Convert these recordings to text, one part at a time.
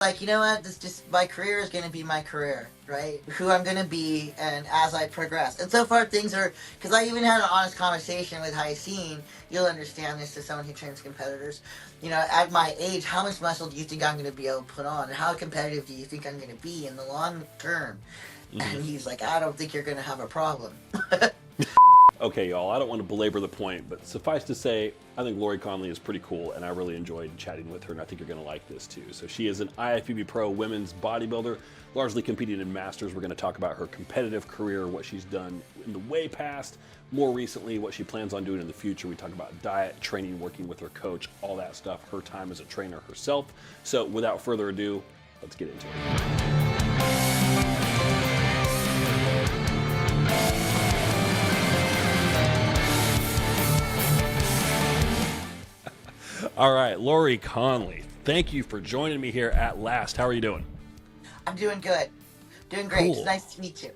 like, you know what, this just, my career is going to be my career, right? Who I'm going to be, and as I progress. And so far, things are, because I even had an honest conversation with Hysine. You'll understand this as someone who trains competitors. You know, at my age, how much muscle do you think I'm going to be able to put on? And how competitive do you think I'm going to be in the long term? Hmm. And he's like, I don't think you're going to have a problem. Okay, y'all, I don't want to belabor the point, but suffice to say, I think Lori Conley is pretty cool, and I really enjoyed chatting with her, and I think you're going to like this too. So she is an IFBB Pro women's bodybuilder, largely competing in Masters. We're going to talk about her competitive career, what she's done in the way past, more recently, what she plans on doing in the future. We talk about diet, training, working with her coach, all that stuff, her time as a trainer herself. So without further ado, let's get into it. All right, Lori Conley, thank you for joining me here at last. How are you doing? I'm doing good. Doing great. Cool. It's nice to meet you.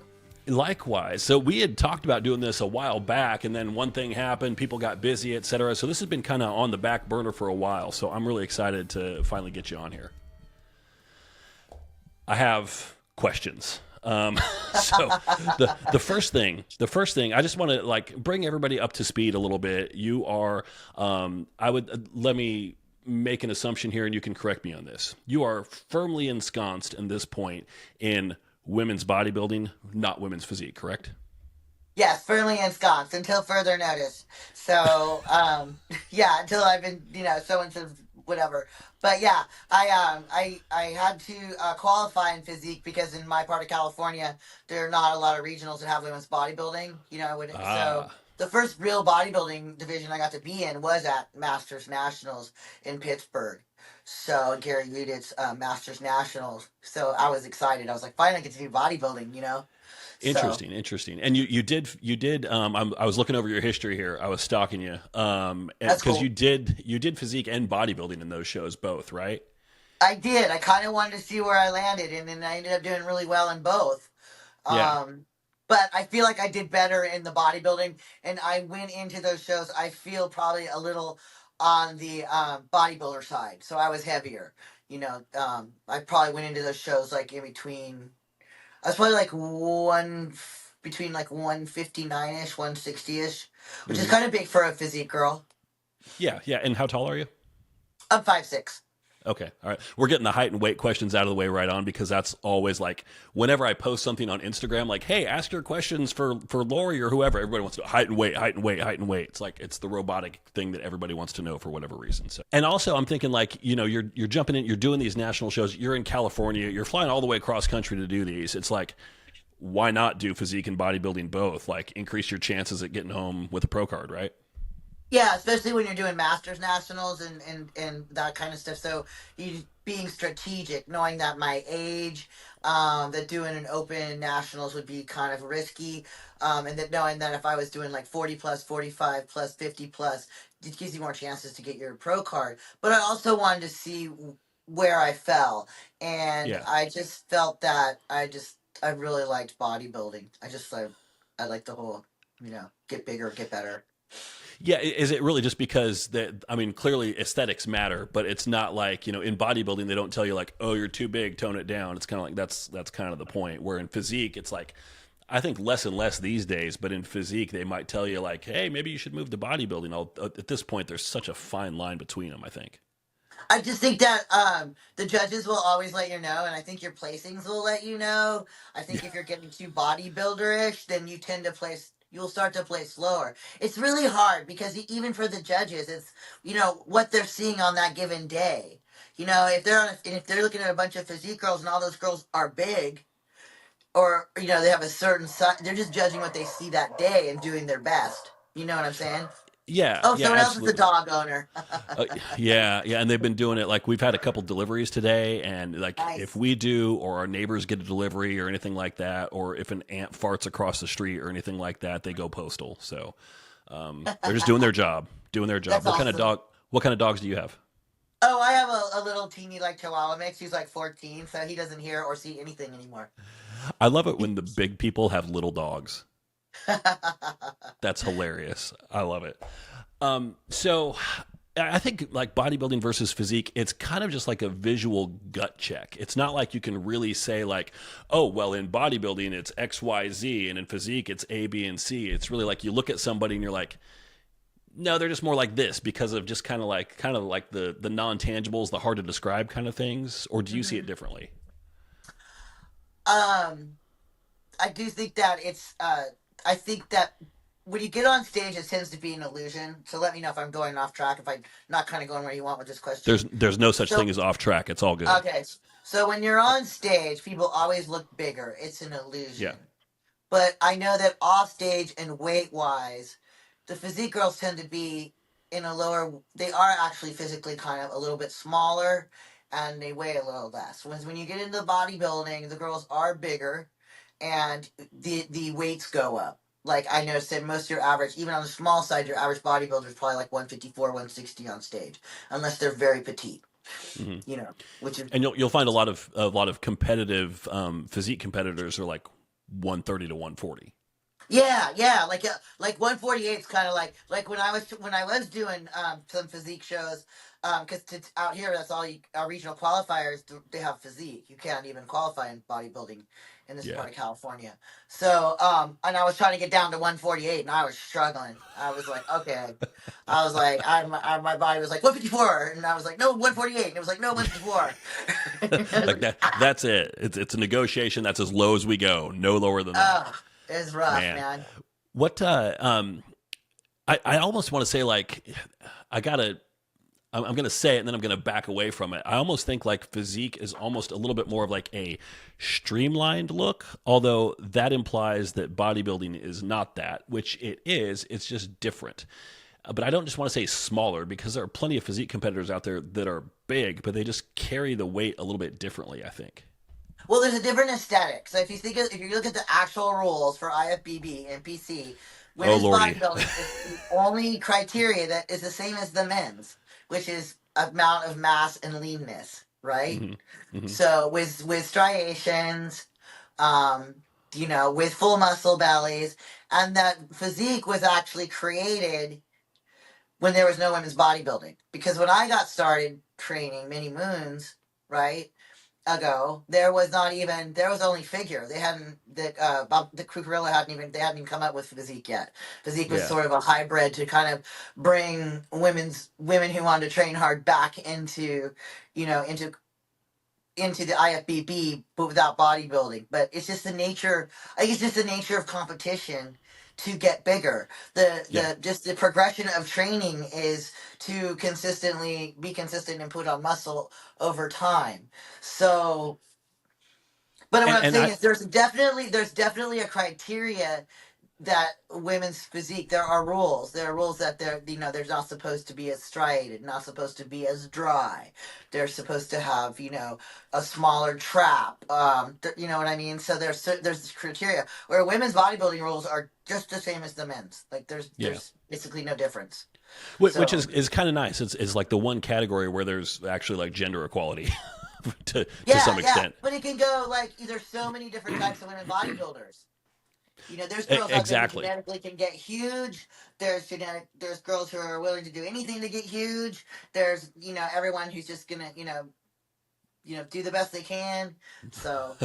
Likewise. So we had talked about doing this a while back, and then one thing happened, people got busy, etc. So this has been kind of on the back burner for a while. So I'm really excited to finally get you on here. I have questions. So the first thing, I just want to like bring everybody up to speed a little bit. You are, let me make an assumption here, and you can correct me on this. You are firmly ensconced in this point in women's bodybuilding, not women's physique, correct? Yes, firmly ensconced until further notice. So, yeah, until I've been, so and so, whatever. But yeah, I had to qualify in physique because in my part of California, there are not a lot of regionals that have women's bodybuilding. So Ah, the first real bodybuilding division I got to be in was at Masters Nationals in Pittsburgh. So Gary Udit's Masters Nationals. So I was excited. I was like, finally, I get to do bodybuilding. So interesting. And you did. I was looking over your history here. I was stalking you, that's because cool. you did physique and bodybuilding in those shows both, right? I did. I kind of wanted to see where I landed, and then I ended up doing really well in both. Yeah. Um, but I feel like I did better in the bodybuilding, and I went into those shows. I feel probably a little on the bodybuilder side, so I was heavier. I probably went into those shows like in between. I was probably like between like 159 ish, 160 ish, which is Hmm. kind of big for a physique girl. Yeah, yeah. And how tall are you? I'm 5'6". Okay. All right. We're getting the height and weight questions out of the way right on, because that's always like whenever I post something on Instagram, like, hey, ask your questions for Lori or whoever, everybody wants to know height and weight, height and weight, height and weight. It's like it's the robotic thing that everybody wants to know for whatever reason. So, and also I'm thinking like, you're jumping in, you're doing these national shows, you're in California, you're flying all the way across country to do these. It's like, why not do physique and bodybuilding both? Like increase your chances at getting home with a pro card, right? Yeah, especially when you're doing masters nationals and that kind of stuff. So you being strategic, knowing that my age, that doing an open nationals would be kind of risky, and that knowing that if I was doing like 40 plus, 45 plus, 50 plus, it gives you more chances to get your pro card. But I also wanted to see where I fell, and Yeah. I just felt that I really liked bodybuilding. I like the whole, get bigger, get better. Yeah, is it really just because that? I mean, clearly aesthetics matter, but it's not like in bodybuilding they don't tell you like, oh, you're too big, tone it down. It's kind of like that's kind of the point. Where in physique, it's like I think less and less these days, but in physique they might tell you like, hey, maybe you should move to bodybuilding. At this point, there's such a fine line between them. I think. I just think that the judges will always let you know, and I think your placings will let you know. I think if you're getting too bodybuilder-ish, then you'll start to play slower. It's really hard because even for the judges, it's what they're seeing on that given day. If they're looking at a bunch of physique girls and all those girls are big, or they have a certain size, they're just judging what they see that day and doing their best. You know what I'm saying? Yeah, Oh, yeah, someone else is the absolutely. dog owner. Yeah, yeah, and they've been doing it. Like we've had a couple deliveries today, and like if Nice. we do, or our neighbors get a delivery, or anything like that, or if an ant farts across the street, or anything like that, they go postal. So they're just doing their job, doing their job. That's What kind of awesome. dog? What kind of dogs do you have? Oh, I have a little teeny like Chihuahua mix. He's like 14, so he doesn't hear or see anything anymore. I love it when the big people have little dogs. That's hilarious. I love it. So I think like bodybuilding versus physique, it's kind of just like a visual gut check. It's not like you can really say like, oh, well, in bodybuilding it's X, Y, Z, and in physique it's A, B, and C. It's really like you look at somebody and you're like, no, they're just more like this because of just kind of like the non-tangibles, the hard to describe kind of things. Or do you see it Hmm. differently? Um, I do think that I think that when you get on stage, it tends to be an illusion. So let me know if I'm going off track, if I'm not kind of going where you want with this question. There's no such thing So, as off track. It's all good. okay. So when you're on stage, people always look bigger. It's an Yeah. illusion. But I know that off stage and weight wise, the physique girls tend to be in a lower. They are actually physically kind of a little bit smaller, and they weigh a little less. When you get into bodybuilding, the girls are bigger, and the weights go up. Like I noticed that most of your average, even on the small side, your average bodybuilder is probably like 154, 160 on stage, unless they're very petite. Hmm. Which is And you'll find a lot of competitive physique competitors are like 130 to 140. yeah, yeah, like 148 is kind of like when I was doing some physique shows, because out here that's all our regional qualifiers they have physique. You can't even qualify in bodybuilding in this Yeah. part of California. So and I was trying to get down to 148 and I was struggling. I was like, okay, I was like, my body was like 154 and I was like no 148 and it was like no 154. Like that's it. It's a negotiation. That's as low as we go. No lower than that. Oh, it's rough, Man. man. What I almost want to say like I gotta I'm gonna say it and then I'm gonna back away from it. I almost think like physique is almost a little bit more of like a streamlined look, although that implies that bodybuilding is not that, which it is. It's just different. But I don't just want to say smaller because there are plenty of physique competitors out there that are big, but they just carry the weight a little bit differently, I think. Well, there's a different aesthetic. So if you look at the actual rules for IFBB and PC, Oh women's lordy. bodybuilding is the only criteria that is the same as the men's, which is amount of mass and leanness, right? Hmm. Hmm. So with striations, um, with full muscle bellies, and that physique was actually created when there was no women's bodybuilding. Because when I got started training many moons, right? Ago, there was only figure. They hadn't that the Cucurilla hadn't even come up with physique yet. Physique was Yeah. sort of a hybrid to kind of bring women who wanted to train hard back you know, into into the IFBB, but without bodybuilding. But it's just the nature. I think it's just the nature of competition to get bigger. Yeah. The just the progression of training is to consistently be consistent and put on muscle over time. So, but what And I'm and saying I is there's definitely a criteria that women's physique, there are rules that they're not supposed to be as striated, not supposed to be as dry, they're supposed to have a smaller trap, you know what I mean. So there's this criteria where women's bodybuilding rules are just the same as the men's, like there's yeah. there's basically no difference. Which So is kind of nice. It's like the one category where there's actually like gender equality to yeah, some yeah, extent. but it can go like there's so many different types of women bodybuilders. There's girls out there who Exactly. genetically can get huge. There's girls who are willing to do anything to get huge. There's, everyone who's just gonna, do the best they can. So,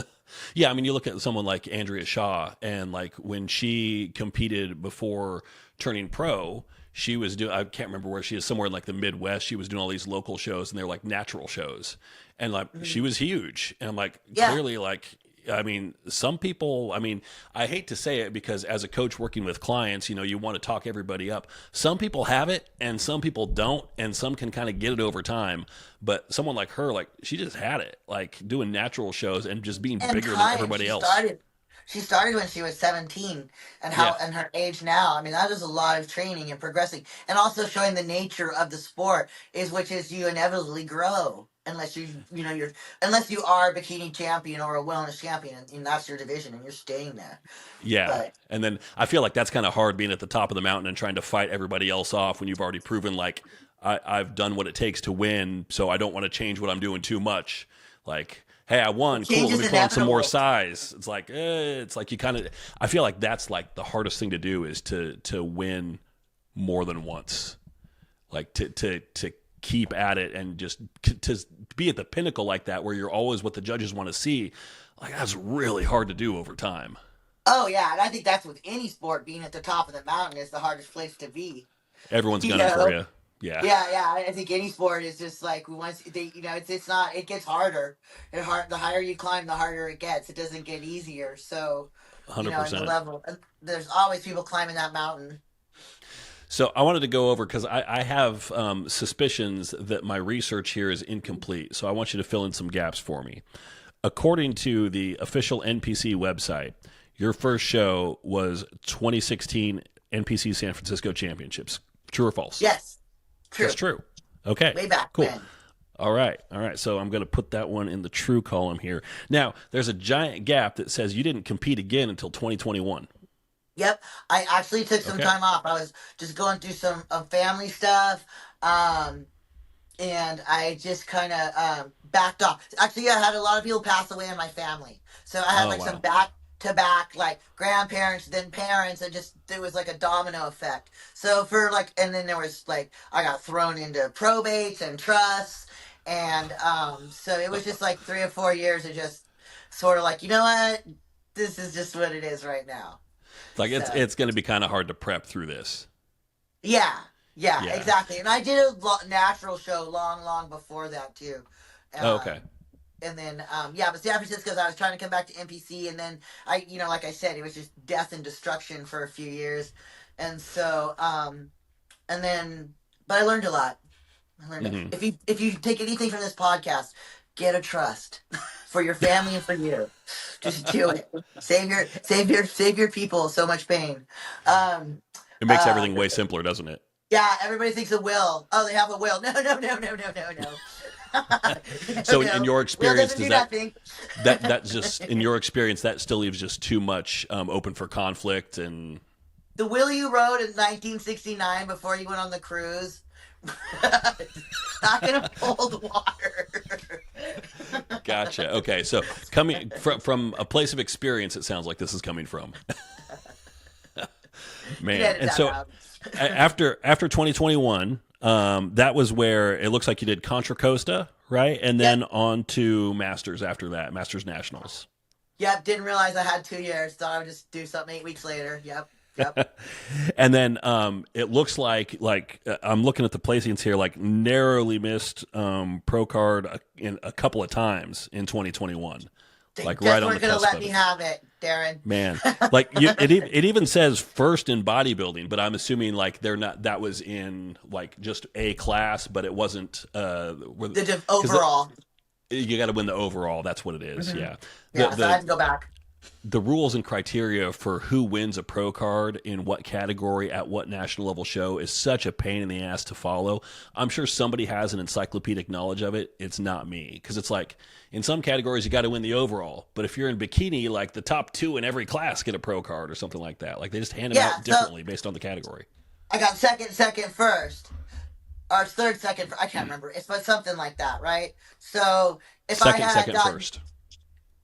Yeah, I mean, you look at someone like Andrea Shaw, and like when she competed before turning pro, she was doing, I can't remember where she is, somewhere in like the Midwest. She was doing all these local shows, and they're like natural shows. And like she mhm. was huge. And I'm like, Yeah, clearly, like, I mean, some people, I mean, I hate to say it because as a coach working with clients, you want to talk everybody up. Some people have it and some people don't, and some can kind of get it over time. But someone like her, like, she just had it, like doing natural shows and just being and bigger than time. everybody She else. started. She started when she was 17, Yeah. and her age now. I mean, that is a lot of training and progressing, and also showing the nature of the sport which is you inevitably grow unless unless you are a bikini champion or a wellness champion, and that's your division, and you're staying there. Yeah. But And then I feel like that's kind of hard being at the top of the mountain and trying to fight everybody else off when you've already proven like I've done what it takes to win, so I don't want to change what I'm doing too much. Like, hey, I won, cool. change Let is me put on some more inevitable. size. It's like you kind of. I feel like that's like the hardest thing to do is to win more than once. like to keep at it and just to be at the pinnacle like that, where you're always what the judges want to see. Like, that's really hard to do over time. Oh yeah, and I think that's with any sport. Being at the top of the mountain is the hardest place to be. Everyone's You gunning for know? you. Yeah. Yeah. I think any sport is just like once they, it's not. It gets harder. The higher you climb, the harder it gets. It doesn't get easier. So, and the 100%. level. There's always people climbing that mountain. So I wanted to go over, because I have suspicions that my research here is incomplete. So I want you to fill in some gaps for me. According to the official NPC website, your first show was 2016 NPC San Francisco Championships. True or false? Yes, true. That's true. Okay. Way back cool. then. All right. So I'm going to put that one in the true column here. Now, there's a giant gap that says you didn't compete again until 2021. Yep, I actually took some time off. I was just going through some family stuff, and I just kind of backed off. Actually, I had a lot of people pass away in my family, so I had some back-to-back, like grandparents, then parents, and just there was like a domino effect. So and then there was like I got thrown into probates and trusts, and so it was just like 3 or 4 years of just sort of like, you know what, this is just what it is right now. Like, it's going to be kind of hard to prep through this. Yeah, exactly. And I did a natural show long before that too. Okay. And then, but San Francisco, I was trying to come back to NPC, and then like I said, it was just death and destruction for a few years. And so, but I learned a lot. If you take anything from this podcast, get a trust for your family and for you. Just do it. Save your people so much pain. It makes everything way simpler, doesn't it? Yeah, everybody thinks a will. Oh, they have a will. No. So in your experience, does that's just in your experience, that still leaves just too much open for conflict? And the will you wrote in 1969 before you went on the cruise, not gonna hold water. Gotcha. Okay, so coming from a place of experience, it sounds like this is coming from. Man, and so after 2021, that was where it looks like you did Contra Costa, right? And then on to Masters after that, Masters Nationals. Yep, didn't realize I had 2 years. Thought I would just do something 8 weeks later. Yep. And then it looks like I'm looking at the placings here, like narrowly missed pro card in a couple of times in 2021. Like right on the cusp of it. They're going to let me have it, Darren. Man, like it even says first in bodybuilding, but I'm assuming like they're not. That was in like just a class, but it wasn't the overall. You got to win the overall. That's what it is. Mm-hmm. Yeah. So I had to go back. The rules and criteria for who wins a pro card in what category at what national level show is such a pain in the ass to follow. I'm sure somebody has an encyclopedic knowledge of it. It's not me, because it's like in some categories you got to win the overall, but if you're in bikini, like the top 2 in every class get a pro card or something like that. Like they just hand them out differently based on the category. I got second, first, or third, second. I can't remember. It's but something like that, right? So if second, first,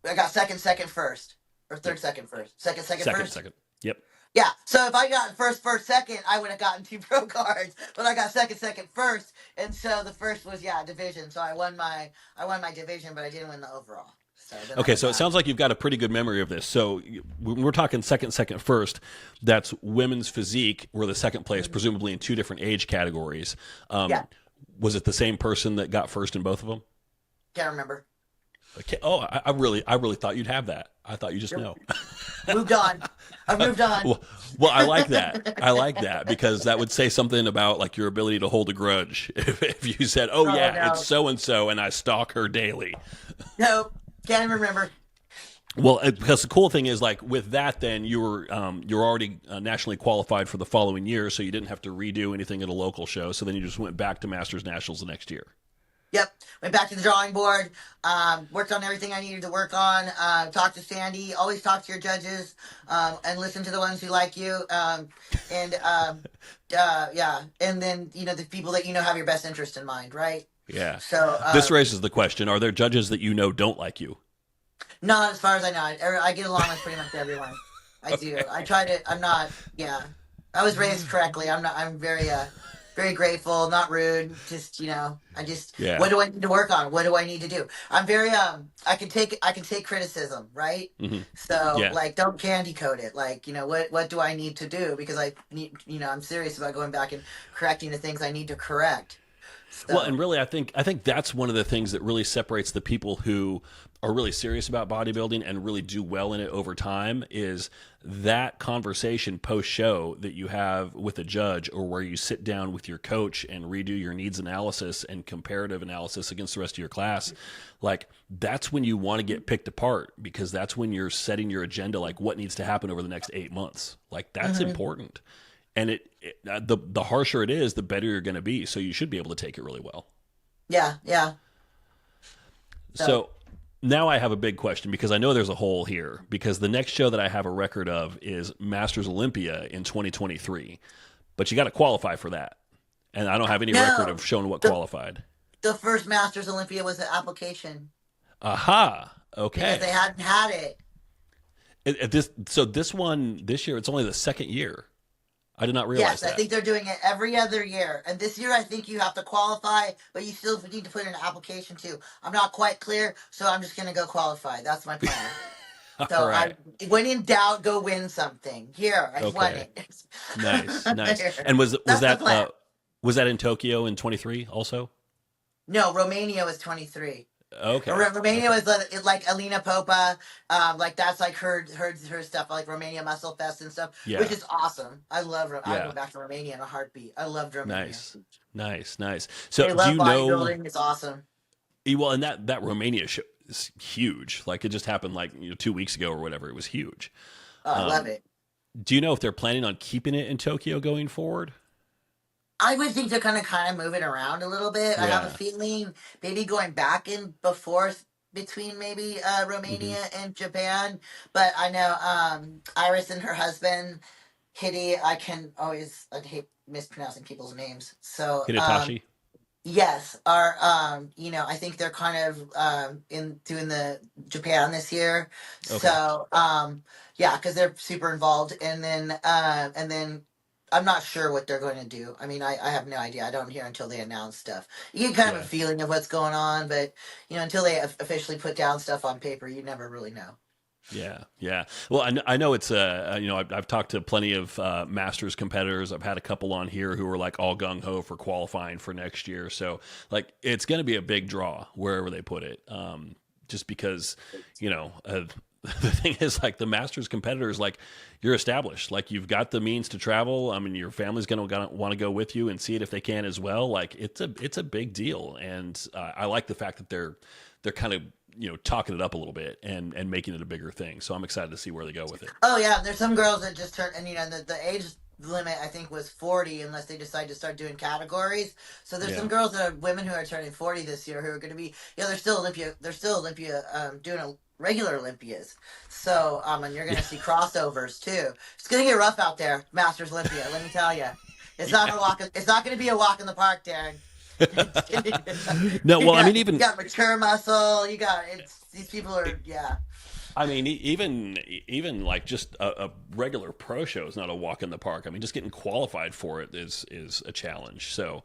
I got second, first. Or third, second, first. Second, first? Second. Yep. Yeah, so if I got first, second, I would have gotten 2 pro cards. But I got second, first. And so the first was, division. So I won my division, but I didn't win the overall. So it sounds like you've got a pretty good memory of this. So when we're talking second, first, that's women's physique, were the second place, presumably in 2 different age categories. Was it the same person that got first in both of them? Can't remember. Okay. Oh, I really thought you'd have that. I thought you just know. Moved on. I've moved on. Well, I like that. Because that would say something about like your ability to hold a grudge. If you said, it's so and so, and I stalk her daily. Nope, can't even remember. Well, because the cool thing is, like with that, then you're already nationally qualified for the following year, so you didn't have to redo anything at a local show. So then you just went back to Masters Nationals the next year. Yep. Went back to the drawing board, worked on everything I needed to work on, talked to Sandy, always talk to your judges, and listen to the ones who like you. And then, the people that have your best interest in mind, right? Yeah. So this raises the question, are there judges that don't like you? Not as far as I know. I get along with pretty much everyone. I do. I try to, I was raised correctly. I'm very, very grateful, not rude. Just Yeah. what do I need to work on? What do I need to do? I'm very I can take criticism, right? Hmm. So Yeah. like, don't candy coat it. Like, what do I need to do? Because I need, I'm serious about going back and correcting the things I need to correct. Well, and So. really, I think that's one of the things that really separates the people who are really serious about bodybuilding and really do well in it over time is that conversation post show that you have with a judge, or where you sit down with your coach and redo your needs analysis and comparative analysis against the rest of your class. Like, that's when you want to get picked apart, because that's when you're setting your agenda, like what needs to happen over the next 8 months. Like, that's Mhm. important. And the harsher it is, the better you're going to be. So you should be able to take it really well. Yeah, yeah. So. So now I have a big question, because I know there's a hole here, because the next show that I have a record of is Masters Olympia in 2023, but you got to qualify for that, and I don't have any record No, of showing what the qualified. the first Masters Olympia was an application Aha. because they Okay. hadn't had it. This one this year, it's only the second year. I did not realize Yes, I that. think they're doing it every other year. And this year, I think you have to qualify, but you still need to put in an application too. I'm not quite clear, so I'm just going to go qualify. That's my plan. All So right. when in doubt, go win something. Here, I won Okay. it. Nice. Nice. There. And was That's the that plan. was that in Tokyo in 23 also? No, Romania was 23. Okay. Romania Okay. was like Alina Popa, like that's like her stuff, like Romania Muscle Fest and stuff, which Yeah. is awesome. I love. I go Yeah. back to Romania in a heartbeat. I loved Romania. Nice. Nice. Nice. So They do love you know, bodybuilding. It's awesome. well, and that Romania show is huge. Like, it just happened like 2 weeks ago or whatever. It was huge. Oh, I love Um, it. do you know if they're planning on keeping it in Tokyo going forward? I would think they're gonna kind of move it around a little bit. I have a Yeah. feeling maybe going back in before between maybe Hmm. Romania and Japan, but I know Iris and her husband Hitty. I hate mispronouncing people's names. So Hidetashi? yes, are I think they're kind of in doing the Japan this year. Okay. So yeah, because they're super involved, and then I'm not sure what they're going to do. I mean, I have no idea. I don't hear until they announce stuff. You get kind of a Yeah. feeling of what's going on, but until they officially put down stuff on paper, you never really know. Yeah, yeah. Well, I know it's I've talked to plenty of masters competitors. I've had a couple on here who are like all gung ho for qualifying for next year. So like, it's going to be a big draw wherever they put it. Just because, the thing is, like, the masters competitors, like, you're established, like, you've got the means to travel. I mean, your family's going to want to go with you and see it if they can as well. Like, it's a big deal, and I like the fact that they're kind of talking it up a little bit and making it a bigger thing. So I'm excited to see where they go with it. Oh yeah, there's some girls that just turn, and the age limit I think was 40 unless they decide to start doing categories. So there's some Yeah, girls that are women who are turning 40 this year who are going to be, they're still Olympia doing a regular Olympias. So and you're going yeah, to see crossovers too. It's going to get rough out there, Masters Olympia. Let me tell you, it's not yeah. a walk. It's not going to be a walk in the park, Darren. It's gonna, No, you well, I got mean, you even got mature muscle. You got it's these people are yeah. I mean, even like just a regular pro show is not a walk in the park. I mean, just getting qualified for it is a challenge. So,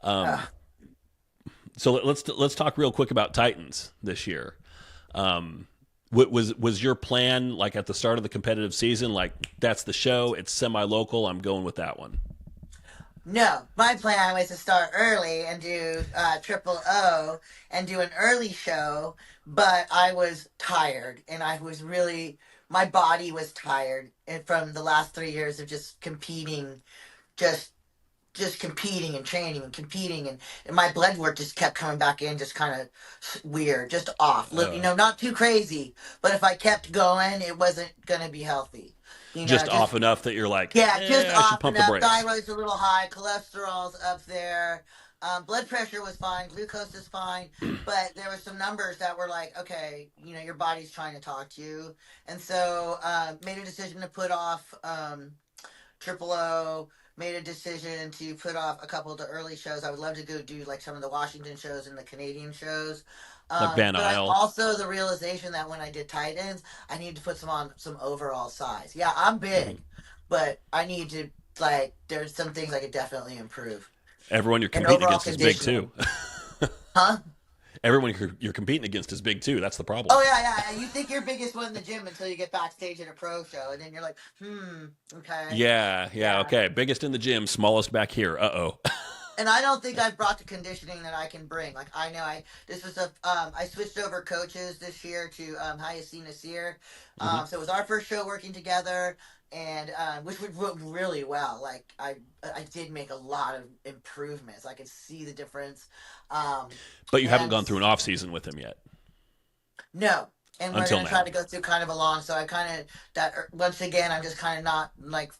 um, Uh, let's talk real quick about Titans this year. Was your plan, like, at the start of the competitive season, like, that's the show, it's semi local, I'm going with that one? No, my plan was to start early and do Triple O and do an early show, but I was tired and I was really, my body was tired and from the last 3 years of just competing, just just competing and training and competing and my blood work just kept coming back in just kind of weird, just off. Uh, Not too crazy, but if I kept going, it wasn't gonna be healthy. just Just off enough that you're like, yeah, just I should off pump the enough. brakes. Thyroid's a little high, cholesterol's up there. Blood pressure was fine, glucose is fine, but there were some numbers that were like, okay, your body's trying to talk to you, and so made a decision to put off Triple O. Made a decision to put off a couple of the early shows. I would love to go do like some of the Washington shows and the Canadian shows. Like Van But I Isle. also the realization that when I did Titans, I need to put some on some overall size. Yeah, I'm Mhm. big, but I need to like there's some things I could definitely improve. Everyone you're and competing overall against is big too. conditioning. Huh? Everyone you're competing against is big too. That's the problem. Oh yeah. You think you're biggest one in the gym until you get backstage at a pro show, and then you're like, okay, Yeah. yeah. Okay. Biggest in the gym, smallest back here. Uh-oh. And I don't think I've brought the conditioning that I can bring. Like I know this was I switched over coaches this year to Hyacin Nasir. Hmm. So it was our first show working together, and which went really well. Like I did make a lot of improvements. I could see the difference. Um, But you haven't and gone through an off season with him yet no, and we're until gonna try now. to go through kind of a long. So I kind of that once again I'm just kind of not like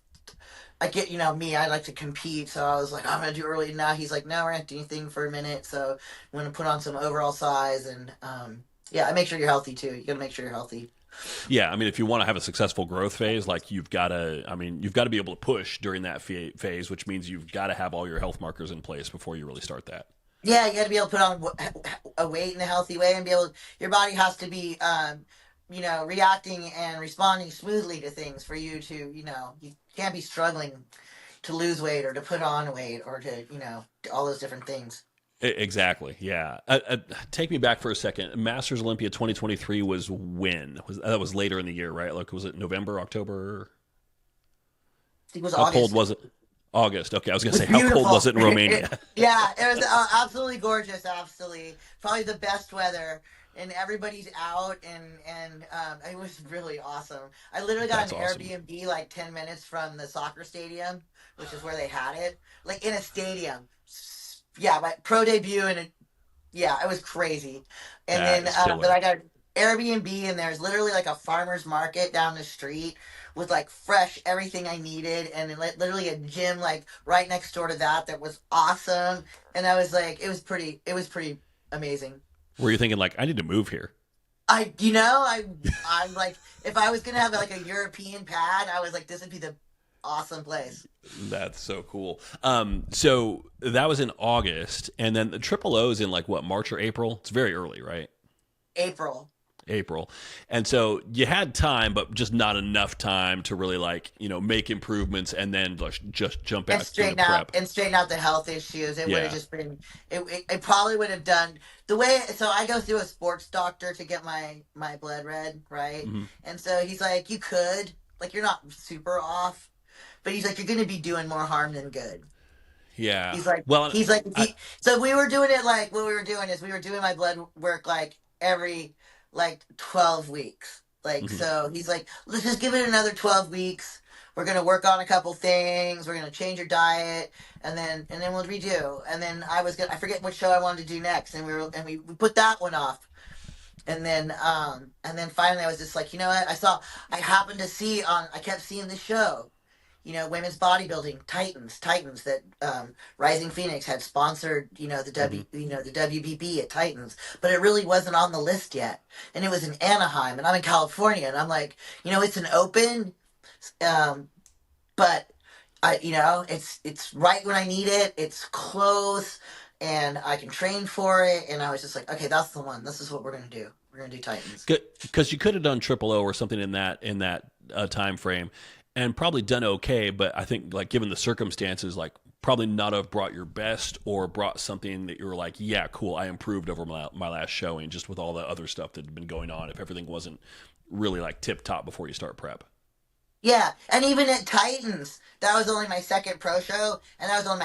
I get, me, I like to compete. So I was like, I'm going to do early now. He's like, no, we're going to do anything for a minute. So I'm going to put on some overall size. And yeah, I make sure you're healthy too. You got to make sure you're healthy. Yeah, I mean, if you want to have a successful growth phase, like you've got to, I mean, you've got to be able to push during that phase, which means you've got to have all your health markers in place before you really start that. Yeah, you got to be able to put on a weight in a healthy way and be able, your body has to be, reacting and responding smoothly to things for you to, you can't be struggling to lose weight or to put on weight or to, all those different things. Exactly. Yeah. Take me back for a second. Masters Olympia 2023 was when? That was later in the year, right? Like, was it November, October? It was How cold August. was it? August. Okay, I was It gonna was say, how cold was beautiful. it in Romania? Yeah, it was absolutely gorgeous. Absolutely, probably the best weather, and everybody's out, and it was really awesome. I literally got That's an awesome. Airbnb like 10 minutes from the soccer stadium, which is where they had it, like in a stadium. Yeah, my pro debut, and yeah, it was crazy. And That then, is but killer. I got Airbnb, and there's literally like a farmer's market down the street with like fresh everything I needed, and then literally a gym like right next door to that was awesome. And I was like, it was pretty amazing. Were you thinking like, I need to move here? I'm like, if I was gonna have like a European pad, I was like, this would be the awesome place. That's so cool. So that was in August, and then the triple O's in like what, March or April? It's very early, right? April. April. And so you had time, but just not enough time to really like, make improvements and then just jump and out into straighten out prep. and straighten out the health issues. It would have Yeah. just been it probably would have done the way. So I go through a sports doctor to get my blood read, right? Hmm. And so he's like, you could, like, you're not super off, but he's like, you're gonna be doing more harm than good. Yeah. He's like, Well, if I, so we were doing it like what we were doing is we were doing my blood work like every like 12 weeks. Like, mhm. so he's like, let's just give it another 12 weeks. We're gonna work on a couple things. We're gonna change your diet, and then we'll redo. And then I forget what show I wanted to do next, and we put that one off. And then finally I was just like, you know what? I happened to see I kept seeing the show, women's bodybuilding Titans that Rising Phoenix had sponsored, Hmm. the WBB at Titans, but it really wasn't on the list yet, and it was in Anaheim, and I'm in California, and I'm like, it's an open, um, but it's right when I need it, it's close, and I can train for it, and I was just like, okay, that's the one. This is what we're gonna do. We're gonna do Titans. Because you could have done triple O or something in that time frame, and probably done okay. But I think like given the circumstances, like probably not have brought your best or brought something that you were like, yeah, cool, I improved over my last showing, just with all the other stuff that had been going on. If everything wasn't really like tip top before you start prep. Yeah, and even at Titans, that was only my second pro show, and that was only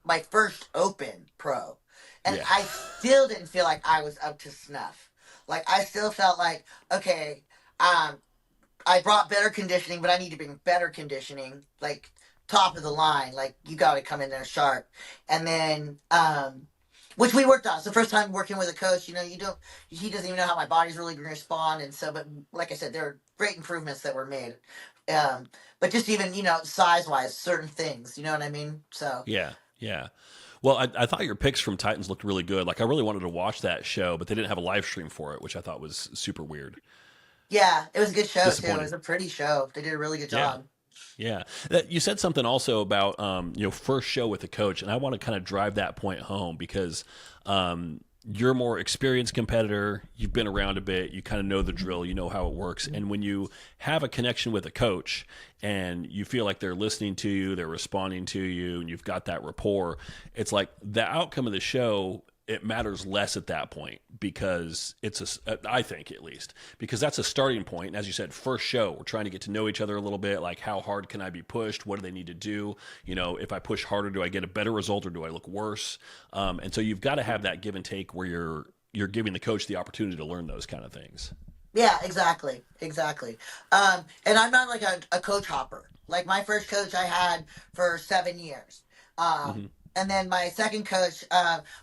my first open pro, and Yeah. I still didn't feel like I was up to snuff. Like I still felt like, okay, um, I brought better conditioning, but I need to bring better conditioning, like top of the line. Like you got to come in there sharp, and then which we worked on. It's the first time working with a coach. He doesn't even know how my body's really going to respond, and so. But like I said, there are great improvements that were made. But just even size wise, certain things. You know what I mean? So Yeah. Yeah. Well, I thought your picks from Titans looked really good. Like I really wanted to watch that show, but they didn't have a live stream for it, which I thought was super weird. yeah, it was a good show too. It Disappointing. was a pretty show. They did a really good Yeah. job. Yeah. You said something also about first show with the coach, and I want to kind of drive that point home because you're a more experienced competitor. You've been around a bit. You kind of know the drill. You know how it works. And when you have a connection with a coach and you feel like they're listening to you, they're responding to you, and you've got that rapport, it's like the outcome of the show, it matters less at that point because it's I think at least, because that's a starting point. And as you said, first show, we're trying to get to know each other a little bit. Like, how hard can I be pushed? What do they need to do? You know, if I push harder, do I get a better result or do I look worse? And so you've got to have that give and take where you're giving the coach the opportunity to learn those kind of things. Yeah, exactly, exactly. And I'm not like a coach hopper. Like my first coach I had for 7 years. Mm-hmm. And then my second coach,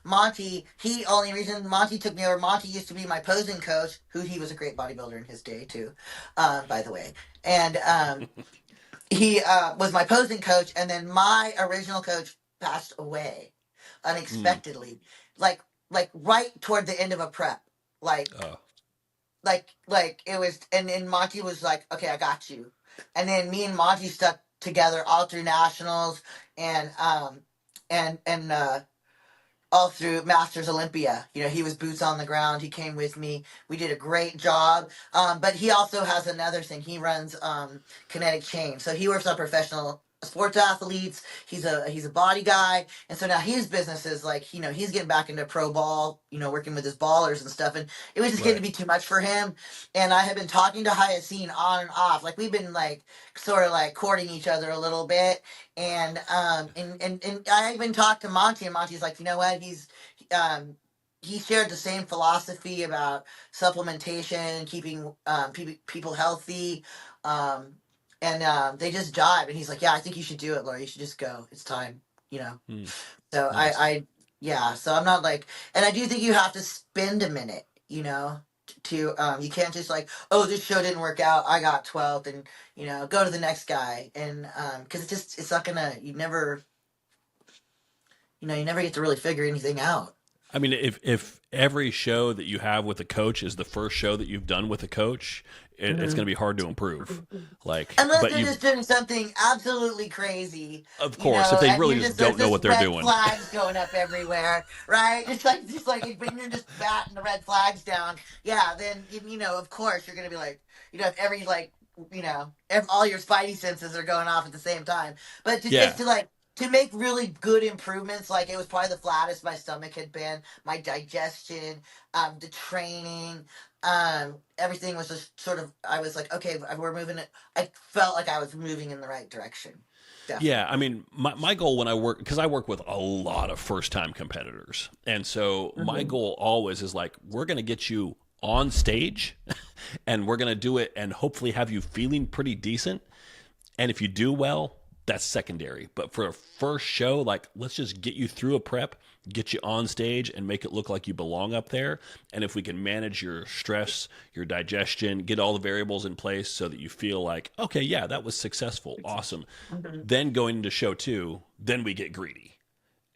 Monty, he only reason Monty took me over, Monty used to be my posing coach, who he was a great bodybuilder in his day too, by the way. And he was my posing coach, and then my original coach passed away Mm. unexpectedly, like like right toward the end of a prep. Like Uh, like it was, and Monty was like, okay, I got you. And then me and Monty stuck together all through nationals and and all through Masters Olympia. You know, he was boots on the ground. He came with me. We did a great job. But he also has another thing. He runs Kinetic Chain. So he works on professional sports athletes. He's a body guy. And so now his business is like, you know, he's getting back into pro ball, you know, working with his ballers and stuff. And it was just getting right. to be too much for him. And I have been talking to Hyacine on and off. Like we've been like sort of like courting each other a little bit. And I even talked to Monty, and Monty's like, you know what? Um he shared the same philosophy about supplementation, keeping people healthy, um, and they just jive. And he's like, yeah, I think you should do it, Laura. You should just go. It's time, you know. Mm. So Nice. yeah. So I'm not like, and I do think you have to spend a minute, you know. To you can't just like, oh, this show didn't work out, I got 12th, and you know, go to the next guy. And because it's not gonna, you never get to really figure anything out. I mean, if every show that you have with a coach is the first show that you've done with a coach, it's Hmm. going to be hard to improve. Like, Unless but they're you've, just doing something absolutely crazy, of you course, if know, they and really you just just there's don't know just what they're red doing. flags going up everywhere, right? It's like when you're just batting the red flags down, yeah. Then you know, of course, you're gonna be like, you know, if every like, if all your spidey senses are going off at the same time, but to just Yeah. to like. To make really good improvements, like it was probably the flattest my stomach had been, my digestion, the training, everything was just sort of. I was like, okay, we're moving it. I felt like I was moving in the right direction. Yeah, I Definitely. mean, my goal when I work, because I work with a lot of first time competitors. And so my Hmm. goal always is like, we're going to get you on stage and we're going to do it and hopefully have you feeling pretty decent. And if you do well, that's secondary. But for a first show, like, let's just get you through a prep, get you on stage, and make it look like you belong up there. And if we can manage your stress, your digestion, get all the variables in place so that you feel like, okay, yeah, that was successful, awesome. Hmm. Then going into show two, then we get greedy.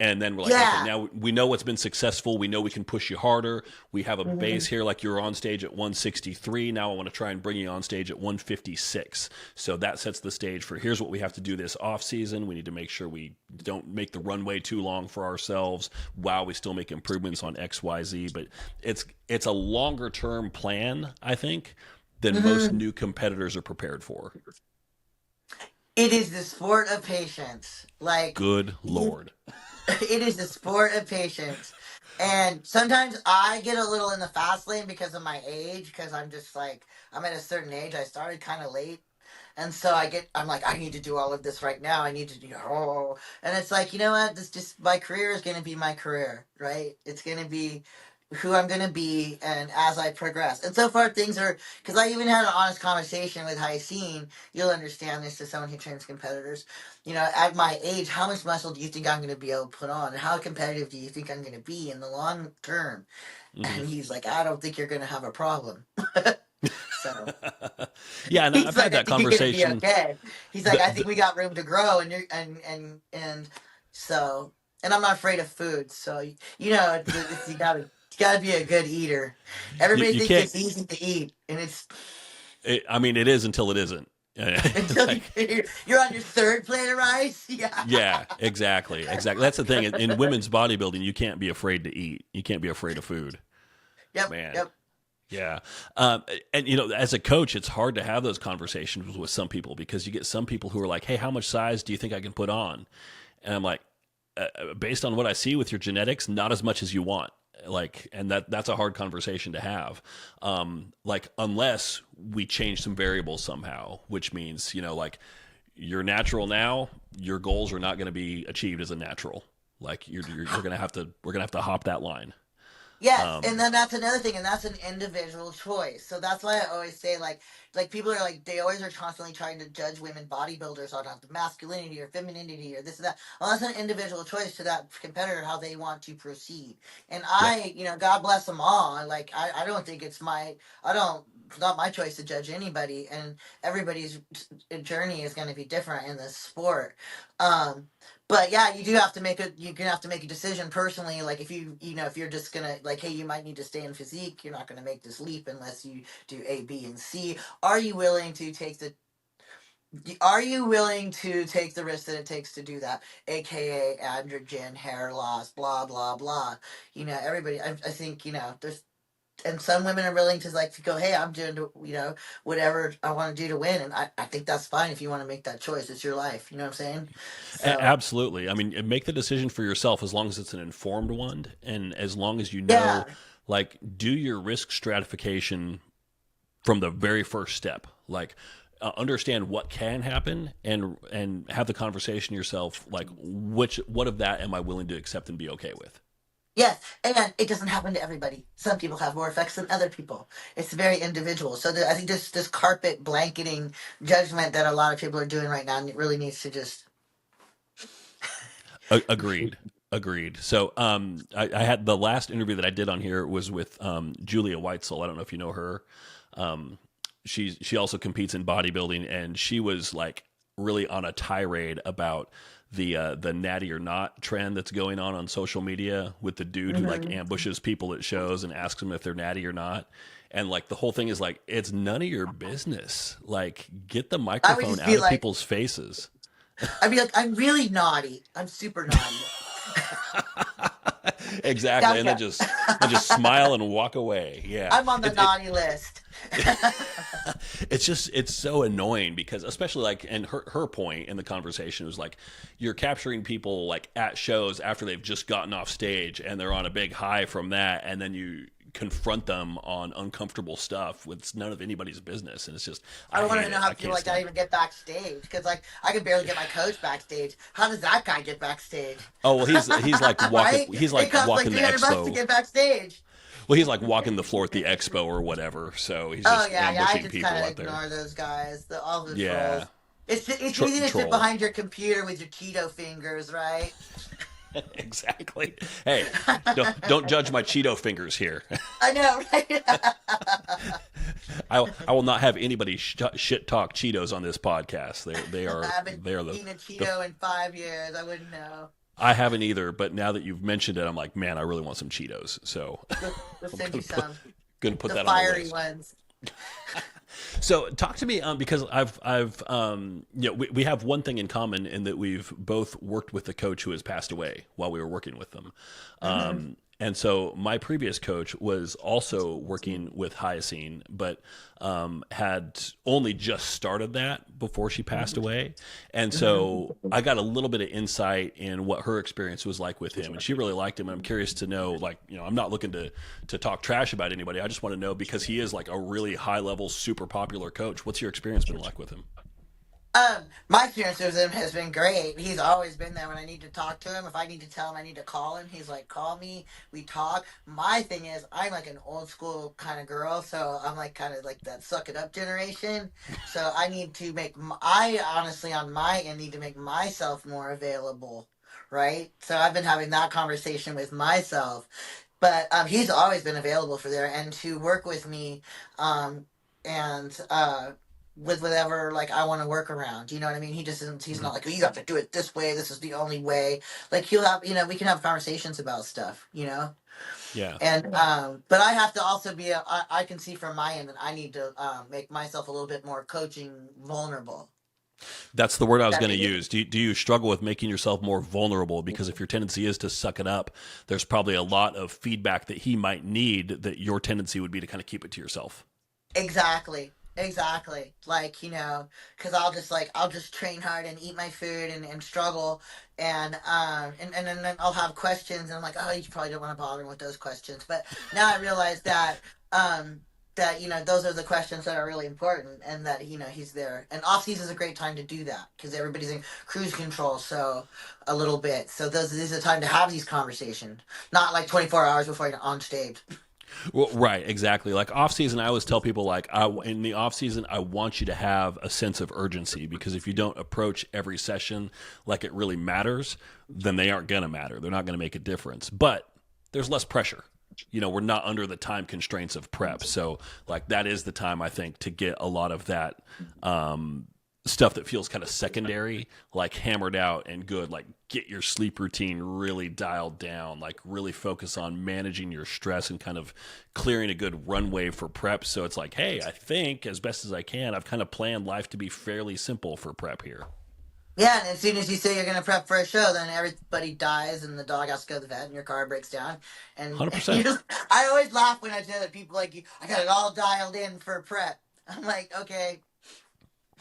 And then we're like, okay, Yeah. now we know what's been successful. We know we can push you harder. We have a base Hmm. here, like you're on stage at 163. Now I want to try and bring you on stage at 156. So that sets the stage for here's what we have to do this off season. We need to make sure we don't make the runway too long for ourselves while we still make improvements on X, Y, Z. But it's a longer term plan, I think, than most Hmm. new competitors are prepared for. It is the sport of patience. Like Good you, Lord. it is the sport of patience. And sometimes I get a little in the fast lane because of my age, because I'm just like, I'm at a certain age. I started kind of late. And so I'm like, I need to do all of this right now. I need to do, oh. And it's like, you know what? This just, my career is going to be my career, right? It's going to be who I'm going to be, and as I progress. And so far, things are, because I even had an honest conversation with Hyacine. You'll understand this as someone who trains competitors. You know, at my age, how much muscle do you think I'm going to be able to put on? And how competitive do you think I'm going to be in the long term? Hmm. And he's like, I don't think you're going to have a problem. So. Yeah, and I've He's had like, I that think you're gonna be conversation. okay. He's like, The, I think the, we got room to grow, and you're and so, and I'm not afraid of food. So you know, you gotta be a good eater. Everybody you thinks can't. it's easy to eat, and it's I mean, it is until it isn't. Until Like, you're on your third plate of rice. Yeah. yeah, exactly, exactly. That's the thing. In women's bodybuilding, you can't be afraid to eat. You can't be afraid of food, Yep. man. Yep. Yeah. And, you know, as a coach, it's hard to have those conversations with some people because you get some people who are like, hey, how much size do you think I can put on? And I'm like, based on what I see with your genetics, not as much as you want. Like, and that's a hard conversation to have. Like, unless we change some variables somehow, which means, you know, like you're natural now, your goals are not going to be achieved as a natural. Like you're going to have to, we're going to have to hop that line. Yes, and Um, then that's another thing, and that's an individual choice. So that's why I always say, like people are like they always are constantly trying to judge women bodybuilders on masculinity or femininity or this and that. Well, that's an individual choice to that competitor how they want to proceed. And yeah. God bless them all. And like I don't think I don't. It's not my choice to judge anybody, and everybody's journey is going to be different in this sport. Um, but yeah, you're gonna have to make a decision personally. Like if you're just gonna like, hey, you might need to stay in physique. You're not gonna make this leap unless you do A, B, and C. Are you willing to take the Are you willing to take the risk that it takes to do that? AKA androgen, hair loss, blah blah blah. Everybody. I think there's and some women are willing to like to go, hey, I'm doing whatever I want to do to win, and I think that's fine if you want to make that choice. It's your life. You know what I'm saying? So Absolutely. I mean, make the decision for yourself as long as it's an informed one, and as long as you know, yeah. like, do your risk stratification from the very first step. Like, understand what can happen, and have the conversation yourself. Like, what of that am I willing to accept and be okay with? Yes, and it doesn't happen to everybody. Some people have more effects than other people. It's very individual. So I think this carpet blanketing judgment that a lot of people are doing right now really needs to just. Agreed. Agreed. So, I had the last interview that I did on here was with Julia Weitzel. I don't know if you know her. Um, she also competes in bodybuilding, and she was like really on a tirade about the natty or not trend that's going on social media with the dude who like Mhm. ambushes people at shows and asks them if they're natty or not. And like the whole thing is like, it's none of your business. Like, get the I would microphone just be out of like, people's faces. I'd be like, I'm really naughty. I'm super naughty. Exactly, and Gotcha. then just smile and walk away. Yeah, I'm on the naughty list. it's just it's so annoying because especially like, and her point in the conversation was like, you're capturing people like at shows after they've just gotten off stage and they're on a big high from that, and then you confront them on uncomfortable stuff with none of anybody's business, and it's just I I want hate to know it. how I people can't like that stand even it. get backstage because like I could barely get my coach backstage. How does that guy get backstage? Oh well, Right? he's It like costs like walking the 300 bucks to expo. get backstage. Well, he's like walking the floor at the expo or whatever, so he's Oh just yeah, yeah. I ambushing just people kind of out there. ignore those guys. All the Yeah, trolls. It's easy to sit troll. behind your computer with your Cheeto fingers, right? Exactly. Hey, don't judge my Cheeto fingers here. I know, right? I will not have anybody shit talk Cheetos on this podcast. I haven't they are eaten a the Cheeto in 5 years. I wouldn't know. I haven't either. But now that you've mentioned it, I'm like, man, I really want some Cheetos. So We'll I'm send you some. gonna put The that on the fiery list. ones. So talk to me, because we have one thing in common in that we've both worked with a coach who has passed away while we were working with them. Hmm. And so my previous coach was also working with Hyoscine, but had only just started that before she passed away. And so I got a little bit of insight in what her experience was like with him. And she really liked him. I'm curious to know, like, I'm not looking to talk trash about anybody. I just want to know, because he is like a really high level, super popular coach. What's your experience been like with him? My experience with him has been great. He's always been there when I need to talk to him. If I need to tell him I need to call him, he's like, call me, we talk. My thing is, I'm like an old school kind of girl, so I'm like kind of like that suck it up generation. So I need to I honestly, on my end, need to make myself more available, right? So I've been having that conversation with myself. But he's always been available for there and to work with me, and with whatever like I want to work around. You know what I mean? He just isn't. He's Mhm. not like, oh, you have to do it this way. This is the only way. Like he'll have, we can have conversations about stuff. Yeah. And but I have to also be. I can see from my end that I need to make myself a little bit more coaching vulnerable. That's the word I was That going to use. Do you struggle with making yourself more vulnerable? Because if your tendency is to suck it up, there's probably a lot of feedback that he might need that your tendency would be to kind of keep it to yourself. Exactly. Like, because I'll just train hard and eat my food and struggle and then I'll have questions and I'm like, oh, you probably don't want to bother with those questions. But now I realize that those are the questions that are really important and that he's there. And off season is a great time to do that because everybody's in cruise control so a little bit. So this is a time to have these conversations, not like 24 hours before you're on stage. Well, right, exactly. Like off season, I always tell people like, in the off season, I want you to have a sense of urgency because if you don't approach every session like it really matters, then they aren't gonna matter. They're not gonna make a difference. But there's less pressure. We're not under the time constraints of prep, so like that is the time I think to get a lot of that stuff that feels kind of secondary, like hammered out and good. Like get your sleep routine really dialed down, like really focus on managing your stress and kind of clearing a good runway for prep. So it's like, hey, I think as best as I can, I've kind of planned life to be fairly simple for prep here. Yeah, and as soon as you say you're going to prep for a show, then everybody dies and the dog has to go to the vet and your car breaks down. And, 100%. I always laugh when I tell that people like, I got it all dialed in for prep. I'm like, okay.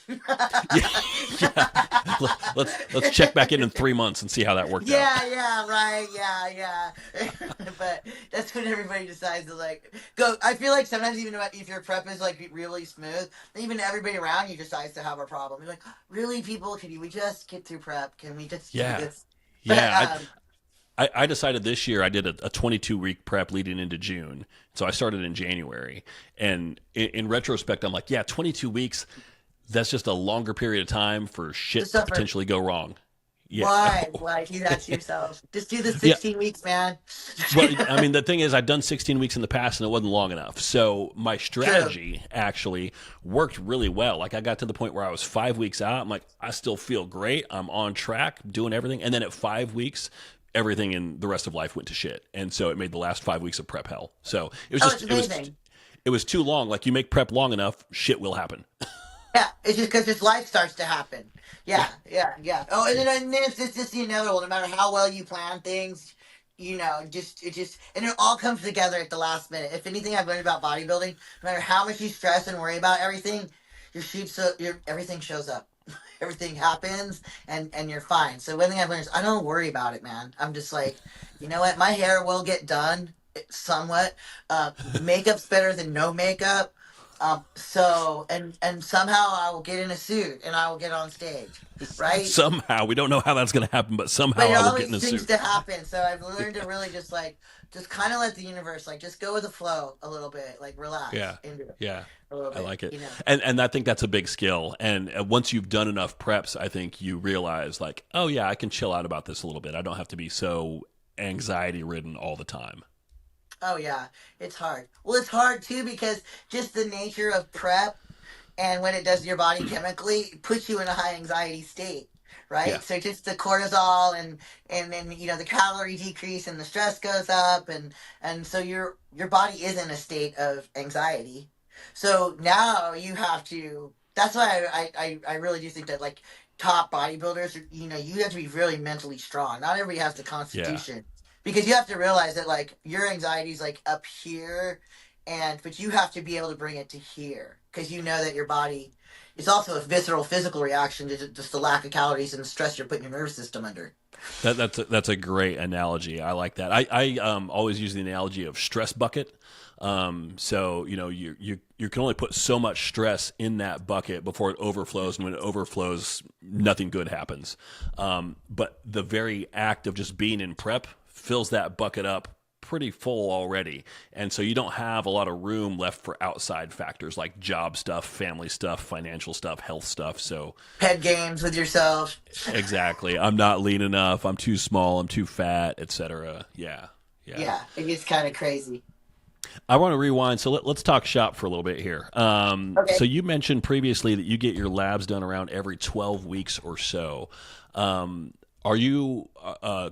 Yeah, yeah. Let's check back in 3 months and see how that worked out. Yeah, right, yeah. But that's when everybody decides to like go. I feel like sometimes even if your prep is like really smooth, even everybody around you decides to have a problem. You're like, really, people? We just get through prep? Can we just do Yeah, this? yeah. But I decided this year I did a 22-week prep leading into June. So I started in January. And in retrospect, I'm like, yeah, 22 weeks, that's just a longer period of time for shit just to suffer. potentially go wrong. Yeah. Why? Do that to yourself. Just do the Yeah. 16 weeks, man. Well, I mean, the thing is, I've done 16 weeks in the past and it wasn't long enough. So my True. strategy actually worked really well. Like I got to the point where I was 5 weeks out. I'm like, I still feel great. I'm on track, doing everything. And then at 5 weeks, everything in the rest of life went to shit. And so it made the last 5 weeks of prep hell. So it was Oh, just, it's amazing. it was too long. Like you make prep long enough, shit will happen. Yeah, it's just because just life starts to happen. Yeah. Yeah. Oh, and then it's just the inevitable. No matter how well you plan things, and it all comes together at the last minute. If anything I've learned about bodybuilding, no matter how much you stress and worry about everything, everything shows up. Everything happens, and you're fine. So one thing I've learned is I don't worry about it, man. I'm just like, you know what? My hair will get done somewhat. Makeup's better than no makeup. So and somehow I will get in a suit and I will get on stage, right? Somehow, we don't know how that's going to happen, but somehow But it I will get in always a seems suit. to happen. So I've learned to really just kind of let the universe just go with the flow a little bit, like relax Yeah. into it Yeah. a little I bit, like it. you know. And I think that's a big skill. And once you've done enough preps, I think you realize like, oh yeah, I can chill out about this a little bit. I don't have to be so anxiety ridden all the time. Oh yeah, it's hard. Well, it's hard too because just the nature of prep and when it does to your body chemically it puts you in a high anxiety state, Yeah. right? So just the cortisol and then the calorie decrease and the stress goes up and so your body is in a state of anxiety. So now you have to. That's why I really do think that like top bodybuilders, you have to be really mentally strong. Not everybody has the Yeah. constitution because you have to realize that like your anxiety is like up here, but you have to be able to bring it to here because you know that your body is also a visceral physical reaction to just the lack of calories and the stress you're putting your nervous system under. That's a great analogy. I like that. I always use the analogy of stress bucket. So you can only put so much stress in that bucket before it overflows, and when it overflows, nothing good happens. But the very act of just being in prep fills that bucket up pretty full already, and so you don't have a lot of room left for outside factors like job stuff, family stuff, financial stuff, health stuff. So Head games with yourself. exactly, I'm not lean enough, I'm too small, I'm too fat, etc. Yeah. Yeah, it gets kind of crazy. I want to rewind. So let's talk shop for a little bit here. So Okay. you mentioned previously that you get your labs done around every 12 weeks or so. Are you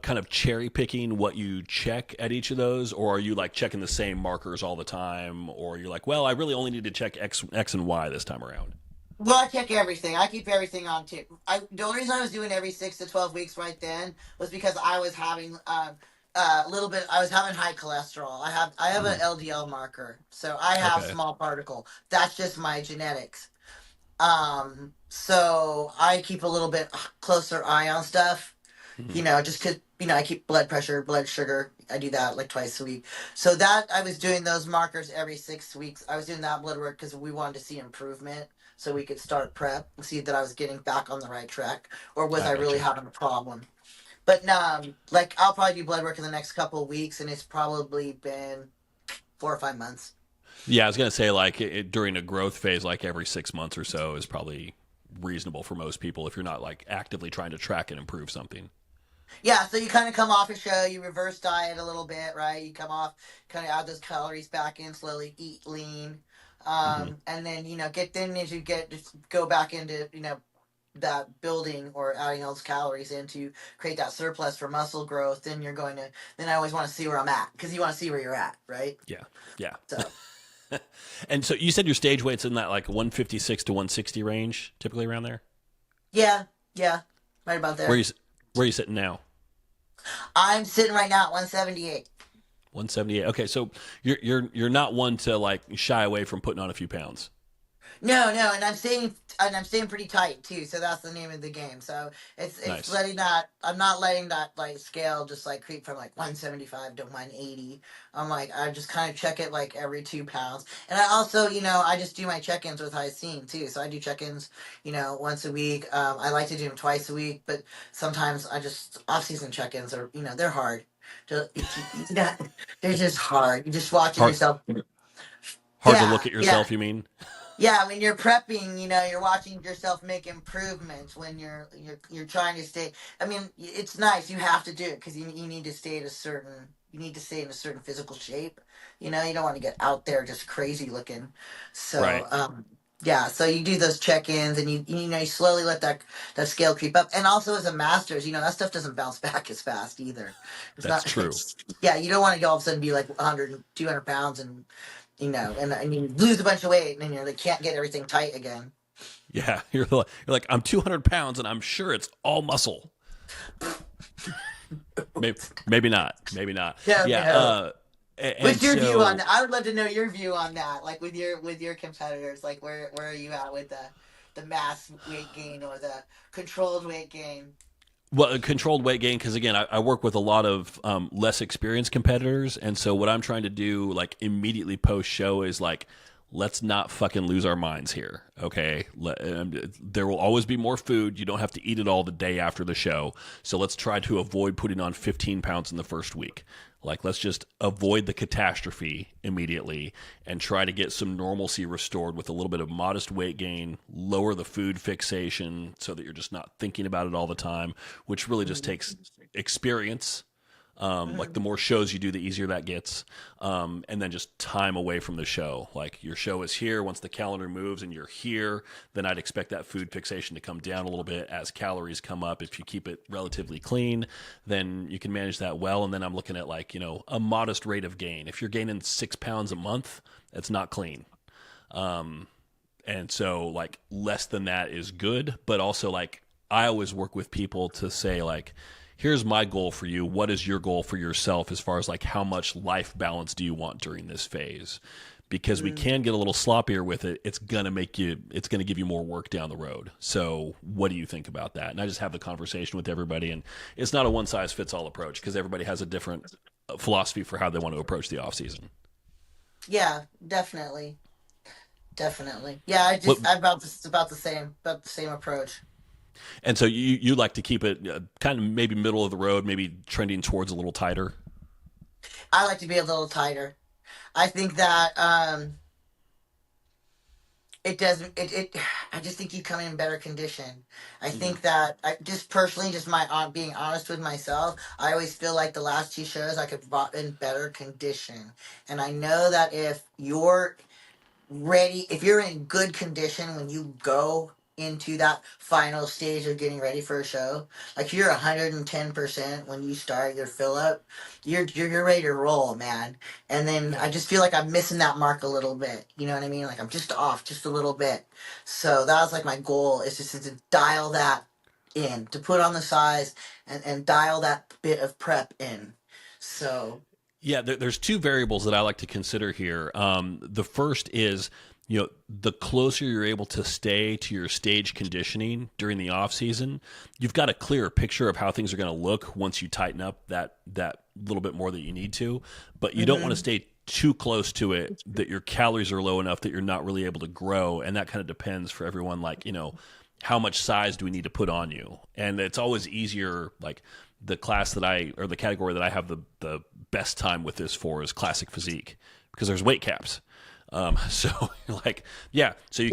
kind of cherry picking what you check at each of those, or are you like checking the same markers all the time, or you're like, well, I really only need to check X and Y this time around? Well, I check everything. I keep everything on tip. The only reason I was doing every 6 to 12 weeks right then was because I was having a little bit. I was having high cholesterol. I have an Mhm. LDL marker, so I have Okay. small particle. That's just my genetics. So I keep a little bit closer eye on stuff. Mhm. Just 'cause I keep blood pressure, blood sugar. I do that like twice a week. So that I was doing those markers every 6 weeks. I was doing that blood work because we wanted to see improvement, so we could start prep and see that I was getting back on the right track, or was I I really gotcha. having a problem. But like I'll probably do blood work in the next couple of weeks, and it's probably been 4 or 5 months. Yeah, I was gonna say like during a growth phase, like every 6 months or so is probably reasonable for most people if you're not like actively trying to track and improve something. Yeah, so you kind of come off a show, you reverse diet a little bit, right? You come off, kind of add those calories back in, slowly eat lean, Hmm. and then get then as you get just go back into that building or adding those calories in to create that surplus for muscle growth. Then you're going to then I always want to see where I'm at because you want to see where you're at, right? Yeah, yeah. So And so you said your stage weight's in that like 156 to 160 range, typically around there. yeah, yeah, right about Where there. you where you sitting now? I'm sitting right now at 178. 178. Okay, so you're not one to like shy away from putting on a few pounds. No, no, and I'm staying pretty tight too. So that's the name of the game. So it's Nice. letting that I'm not letting that like scale just like creep from like 175 to 180. I'm like I just kind of check it like every 2 pounds, and I also I just do my check-ins with high scene too. So I do check-ins once a week. I like to do them twice a week, but sometimes I just off-season check-ins are they're hard. They're just hard. You're just watching Hard yourself. hard to Yeah, look at yeah. yourself, you mean? Yeah, when you're prepping, you're watching yourself make improvements when you're trying to stay. I mean, it's nice. You have to do it because you need to stay at a certain. You need to stay in a certain physical shape. You don't want to get out there just crazy looking. So, Right. yeah. So you do those check-ins, and you slowly let that scale creep up. And also as a masters, that stuff doesn't bounce back as fast either. It's That's not. true. Yeah, you don't want to all of a sudden be like 100, 200 pounds and and you lose a bunch of weight, and then you like can't get everything tight again. Yeah, you're like I'm 200 pounds and I'm sure it's all muscle. Maybe not. Maybe not. No, Yeah. no. And What's your view on so that? I would love to know your view on that. Like with your competitors, like where are you at with the mass weight gain or the controlled weight gain? well, a controlled weight gain because again, I work with a lot of less experienced competitors, and so what I'm trying to do, like immediately post show, is like, let's not fucking lose our minds here, okay? There will always be more food. You don't have to eat it all the day after the show, so let's try to avoid putting on 15 pounds in the first week. Like, let's just avoid the catastrophe immediately and try to get some normalcy restored with a little bit of modest weight gain, lower the food fixation so that you're just not thinking about it all the time, which really just takes experience. Like the Mhm. more shows you do, the easier that gets. And then just time away from the show. Like your show is here. Once the calendar moves and you're here, then I'd expect that food fixation to come down a little bit as calories come up. If you keep it relatively clean, then you can manage that well. And then I'm looking at like, a modest rate of gain. If you're gaining 6 pounds a month, that's not clean. And so like less than that is good, but also like I always work with people to say like, here's my goal for you. What is your goal for yourself as far as like how much life balance do you want during this phase? Because we Mm. can get a little sloppier with it. It's gonna give you more work down the road. So what do you think about that? And I just have the conversation with everybody, and it's not a one size fits all approach because everybody has a different philosophy for how they want to approach the off season. Yeah, definitely, definitely. Yeah, I What just I'm about the same approach. And so you like to keep it kind of maybe middle of the road, maybe trending towards a little tighter. I like to be a little tighter. I think that it doesn't it I just think you come in better condition. I Hmm. think that I just personally, just my being honest with myself, I always feel like the last two shows I could brought in better condition. And I know that if you're ready, if you're in good condition when you go into that final stage of getting ready for a show, like you're 110% when you start your fill up, you're ready to roll, man. And then Yeah. I just feel like I'm missing that mark a little bit. You know what I mean? Like I'm just off just a little bit. So that was like my goal, is just to dial that in, to put on the size, and dial that bit of prep in. So Yeah, there's two variables that I like to consider here. The first is, the closer you're able to stay to your stage conditioning during the off season, you've got a clearer picture of how things are going to look once you tighten up that little bit more that you need to. But you don't want to mhm. stay too close to it that your calories are low enough that you're not really able to grow, and that kind of depends for everyone. Like, how much size do we need to put on you? And it's always easier, like the class that or the category that I have the best time with this for is classic physique, because there's weight caps. So like, yeah, so Yeah.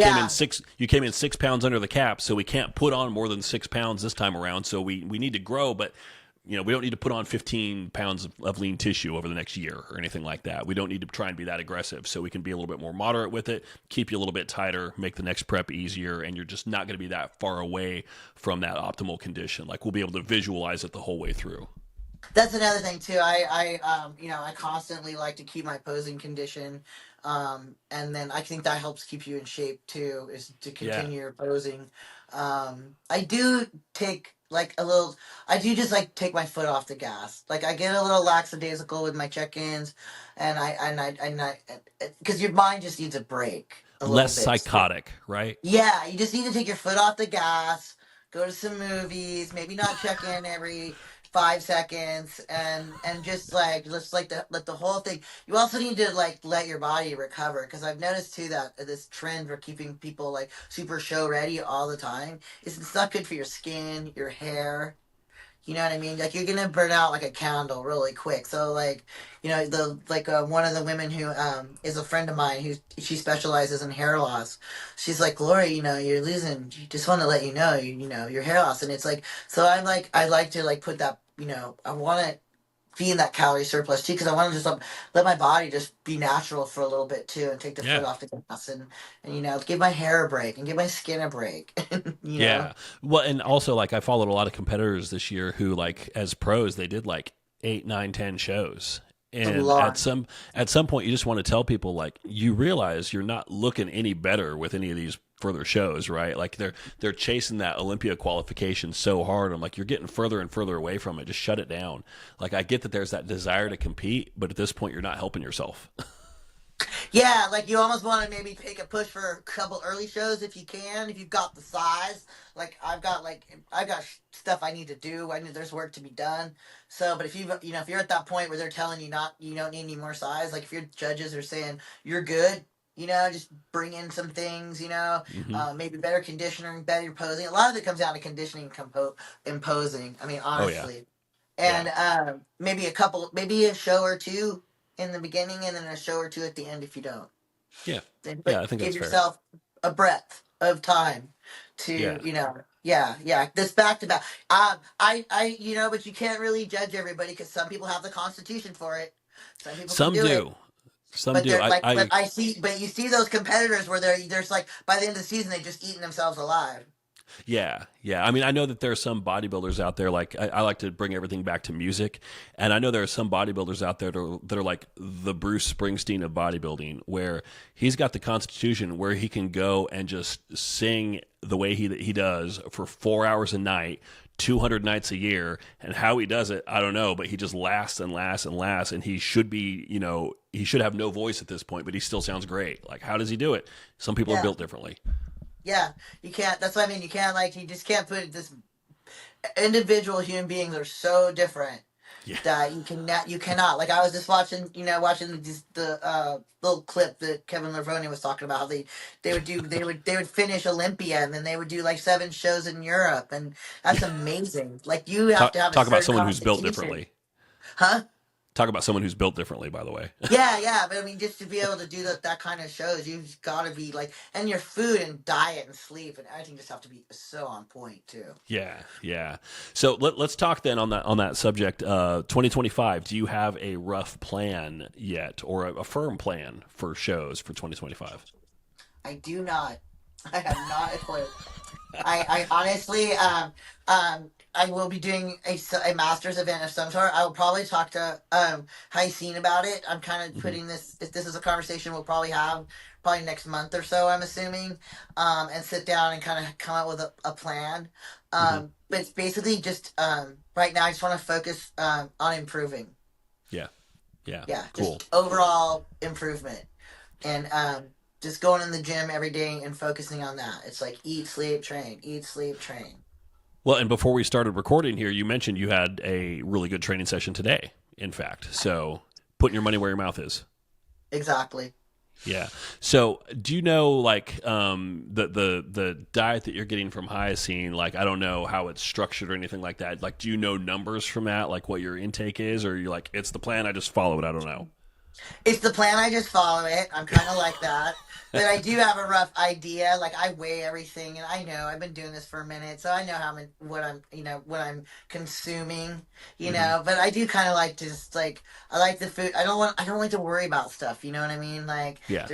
you came in 6 pounds under the cap, so we can't put on more than 6 pounds this time around. So we need to grow, but we don't need to put on 15 pounds of lean tissue over the next year or anything like that. We don't need to try and be that aggressive. So we can be a little bit more moderate with it, keep you a little bit tighter, make the next prep easier, and you're just not going to be that far away from that optimal condition. Like, we'll be able to visualize it the whole way through. That's another thing too. I constantly like to keep my posing condition, and then I think that helps keep you in shape too, is to Yeah. continue your posing. I do take like a little. I do just like take my foot off the gas. Like I get a little lackadaisical with my check-ins, and I because your mind just needs a break a little Less bit. psychotic, right? Yeah, you just need to take your foot off the gas, go to some movies, maybe not check in every 5 seconds, and just like let's like let the whole thing. You also need to like let your body recover, because I've noticed too that this trend for keeping people like super show ready all the time is, it's not good for your skin, your hair. You know what I mean? Like you're gonna burn out like a candle really quick. So like, the like one of the women who is a friend of mine, who she specializes in hair loss. She's like, Lori, you're losing. Just want to let you know, your hair loss, and it's like, so I like to like put that, I want to be in that calorie surplus too, because I want to just let my body just be natural for a little bit too, and take the foot Yeah. off the gas, and give my hair a break and give my skin a break. you know. Yeah. Well, and also, like, I followed a lot of competitors this year who, like, as pros, they did like 8, 9, 10 shows. A And lot. at some point, you just want to tell people, like, you realize you're not looking any better with any of these further shows, right? Like, they're chasing that Olympia qualification so hard. I'm like, you're getting further and further away from it. Just shut it down. Like, I get that there's that desire to compete, but at this point, you're not helping yourself. Yeah, like you almost want to maybe take a push for a couple early shows if you can, if you've got the size. Like I've got stuff I need to do. There's work to be done. So, but if you're at that point where they're telling you you don't need any more size, like if your judges are saying you're good, just bring in some things, Hmm. maybe better conditioning, better posing. A lot of it comes down to conditioning, and posing. I mean, Oh, yeah. honestly, Yeah. and maybe a show or two in the beginning, and then a show or two at the end if you don't. Yeah. Then, Yeah. but I think give that's fair. yourself a breadth of time Yeah. to, yeah, yeah. This back to back. But you can't really judge everybody, because some people have the constitution for it. Some people can Some do it. do. Some But do. they're like, but you see those competitors where there's like by the end of the season they just eating themselves alive. Yeah, yeah. I mean, I know that there are some bodybuilders out there. Like, I like to bring everything back to music, and I know there are some bodybuilders out there that are like the Bruce Springsteen of bodybuilding, where he's got the constitution where he can go and just sing the way he does for 4 hours a night, 200 nights a year, and how he does it, I don't know, but he just lasts and lasts and lasts, and he should be, he should have no voice at this point, but he still sounds great. Like, how does he do it? Some people are Yeah, built differently. yeah. You can't. That's what I mean. You can't like. You just can't put this. Individual human beings are so different Yeah. that you cannot, like I was just watching the little clip that Kevin Lervoni was talking about, how they would finish Olympia, and then they would do like 7 shows in Europe, and that's amazing. Like you have to have a Talk about certain someone who's built constitution. differently. Huh? Talk about someone who's built differently, by the way. Yeah, yeah, but I mean, just to be able to do that kind of shows, you've got to be like, and your food and diet and sleep and everything just have to be so on point too. Yeah, yeah. So let's talk then on that subject. 2025. Do you have a rough plan yet, or a firm plan for shows for 2025? I do not. I have not a clue. I honestly, I will be doing a master's event of some sort. I will probably talk to Hycine about it. I'm kind of Hmm. putting this. If this is a conversation we'll probably have probably next month or so. I'm assuming, and sit down and kind of come up with a plan. Hmm. But it's basically just right now. I just want to focus on improving. Yeah, yeah. Yeah, Cool. just overall improvement, and just going in the gym every day and focusing on that. It's like eat, sleep, train, eat, sleep, train. Well, and before we started recording here, you mentioned you had a really good training session today. In fact, so putting your money where your mouth is. Exactly. Yeah. So, do you know like the diet that you're getting from Hyoscine? Like, I don't know how it's structured or anything like that. Like, do you know numbers from that? Like, what your intake is, or are you like it's the plan? I just follow it. I don't know. It's the plan. I just follow it. I'm kind of like that. But I do have a rough idea. Like I weigh everything, and I know I've been doing this for a minute, so I know what I'm consuming. Hmm. But I do kind of like to just like I like the food. I don't like to worry about stuff. You know what I mean? Like Yeah.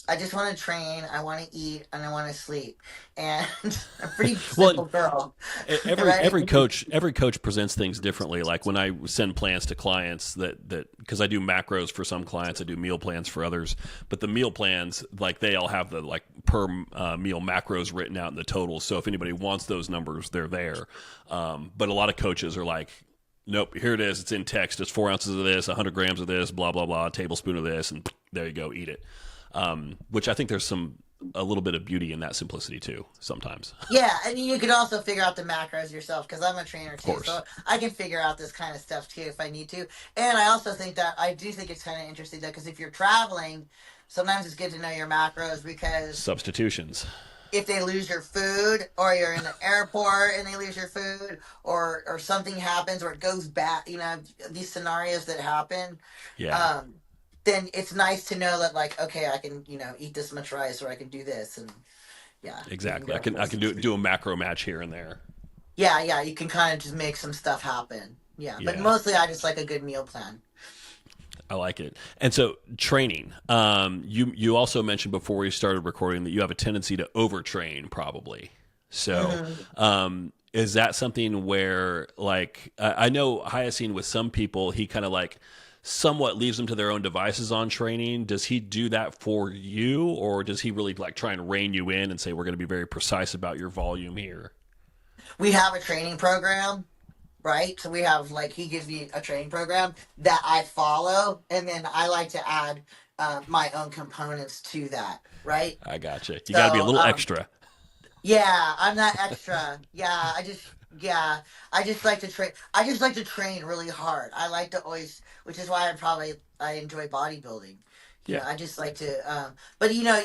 I just want to train. I want to eat, and I want to sleep. And I'm a pretty Well, simple girl, every right? every coach presents things differently. Like when I send plans to clients that because I do macros for some clients, I do meal plans for others. But the meal plans, like they all have the like per meal macros written out in the totals. So if anybody wants those numbers, they're there. But a lot of coaches are like, nope, here it is. It's in text. It's 4 ounces of this, 100 grams of this, blah blah blah, a tablespoon of this, and there you go, eat it. Which I think there's a little bit of beauty in that simplicity too. Sometimes, Yeah, and you could also figure out the macros yourself because I'm a trainer of too, course. so I can figure out this kind of stuff too if I need to. And I also think that I do think it's kind of interesting though because if you're traveling, sometimes it's good to know your macros because Substitutions. if they lose your food or you're in the airport and they lose your food or something happens or it goes bad, these scenarios that happen, Yeah, um, then it's nice to know that like okay, I can eat this much rice or I can do this and yeah, you can exactly. I go can I can places. do a macro match here and there. Yeah, yeah, you can kind of just make some stuff happen. Yeah, but Yeah, mostly I just like a good meal plan. I like it. And so training. You also mentioned before we started recording that you have a tendency to overtrain, probably. So, Hmm. is that something where, like, I know Hyoscine with some people, he kind of like somewhat leaves them to their own devices on training. Does he do that for you, or does he really like try and rein you in and say we're going to be very precise about your volume here? We have a training program, right? So we have like he gives me a training program that I follow, and then I like to add my own components to that, right? I gotcha. You got to be a So little extra. yeah, I'm not extra. Yeah, I just like to train. I just like to train really hard. I like to always, which is why I enjoy bodybuilding. Yeah. I just like to. But no,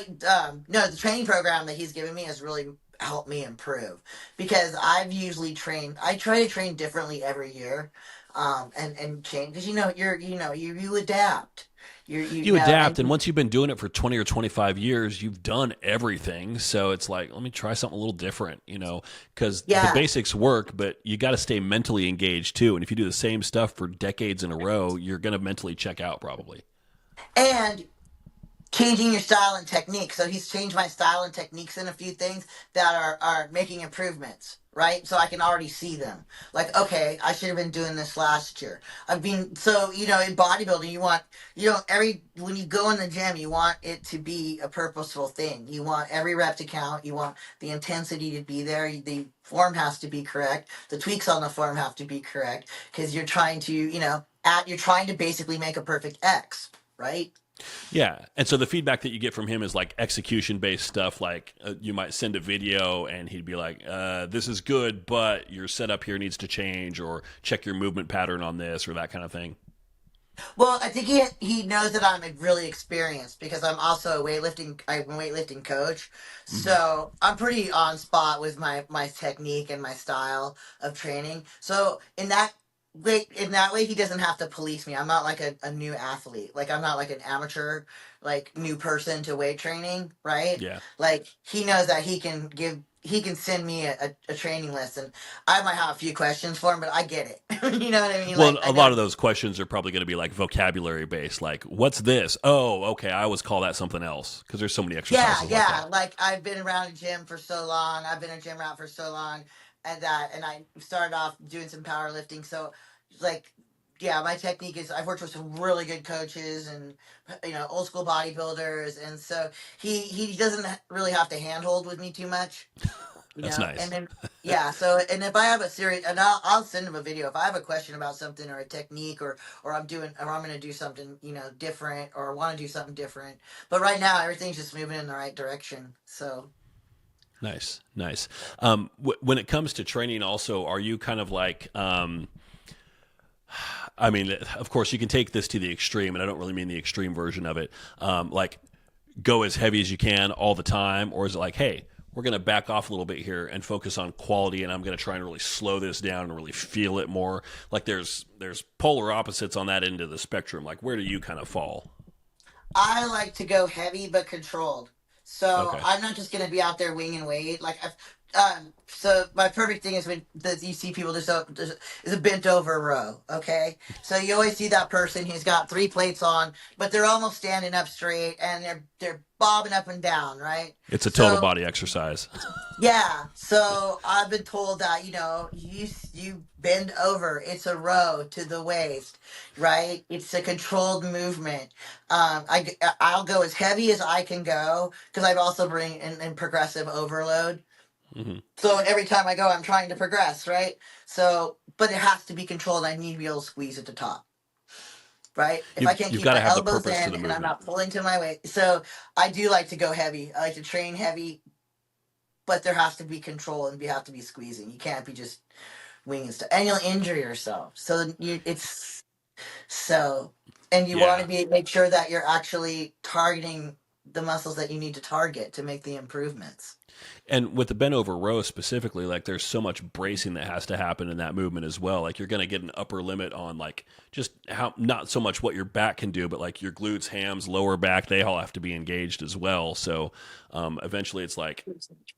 the training program that he's given me has really helped me improve because I've usually trained. I try to train differently every year, and change because you adapt. You adapt, and And once you've been doing it for 20 or 25 years, you've done everything. So it's like, let me try something a little different, because the yeah, basics work, but you got to stay mentally engaged too. And if you do the same stuff for decades in a row, you're going to mentally check out probably. and changing your style and technique. So he's changed my style and techniques in a few things that are making improvements, right? So I can already see them. Like, okay, I should have been doing this last year. In bodybuilding, every when you go in the gym, you want it to be a purposeful thing. You want every rep to count. You want the intensity to be there. The form has to be correct. The tweaks on the form have to be correct because you're trying to, you're trying to basically make a perfect X, right? Yeah. And so the feedback that you get from him is like execution based stuff. Like you might send a video and he'd be like, this is good, but your setup here needs to change, or check your movement pattern on this, or that kind of thing. Well, I think he knows that I'm really experienced because I'm also I'm a weightlifting coach, Hmm. so I'm pretty on spot with my technique and my style of training. So in that Like in that way he doesn't have to police me. I'm not like a new athlete. Like I'm not like an amateur, like new person to weight training, right? Yeah. Like he knows that he can send me a training list, and I might have a few questions for him, but I get it. You know what I mean? Well, Like a I lot know. of those questions are probably going to be like vocabulary based, like "What's this?" Oh, okay, I always call that something else because there's so many Yeah, exercises like yeah. that. Like I've been around a gym for so long. I've been a gym rat for so long, and I started off doing some powerlifting. So, like, yeah, my technique is I've worked with some really good coaches and old school bodybuilders, and so he doesn't really have to handhold with me too much, That's and nice. then yeah. So and if I have a serious, and I'll send him a video if I have a question about something or a technique or I'm going to do something different or want to do something different. But right now everything's just moving in the right direction. So Nice, nice. When it comes to training, also, are you kind of like? I mean, of course, you can take this to the extreme, and I don't really mean the extreme version of it. Like, go as heavy as you can all the time, or is it like, hey, we're going to back off a little bit here and focus on quality, and I'm going to try and really slow this down and really feel it more? Like, there's polar opposites on that end of the spectrum. Like, where do you kind of fall? I like to go heavy but controlled. So Okay. I'm not just gonna be out there winging weight. So my perfect thing is when you see people is a bent over row. Okay, so you always see that person who's got three plates on, but they're almost standing up straight and they're bobbing up and down, right? It's a total So body exercise. yeah, so I've been told that you bend over. It's a row to the waist, right? It's a controlled movement. I'll go as heavy as I can go because I've also bring in progressive overload. Hmm. So every time I go, I'm trying to progress, right? So, but it has to be controlled. I need to be able to squeeze at the top, right? If I can't You've keep got to my have the elbows purpose to in the and I'm movement. not pulling to my weight, so I do like to go heavy. I like to train heavy, but there has to be control and you have to be squeezing. You can't be just winging stuff, and you'll injure yourself. So it's so, and you want Yeah. to be make sure that you're actually targeting the muscles that you need to target to make the improvements. And with the bent over row specifically, like there's so much bracing that has to happen in that movement as well. Like you're going to get an upper limit on like just how, not so much what your back can do, but like your glutes, hams, lower back, they all have to be engaged as well. So eventually it's like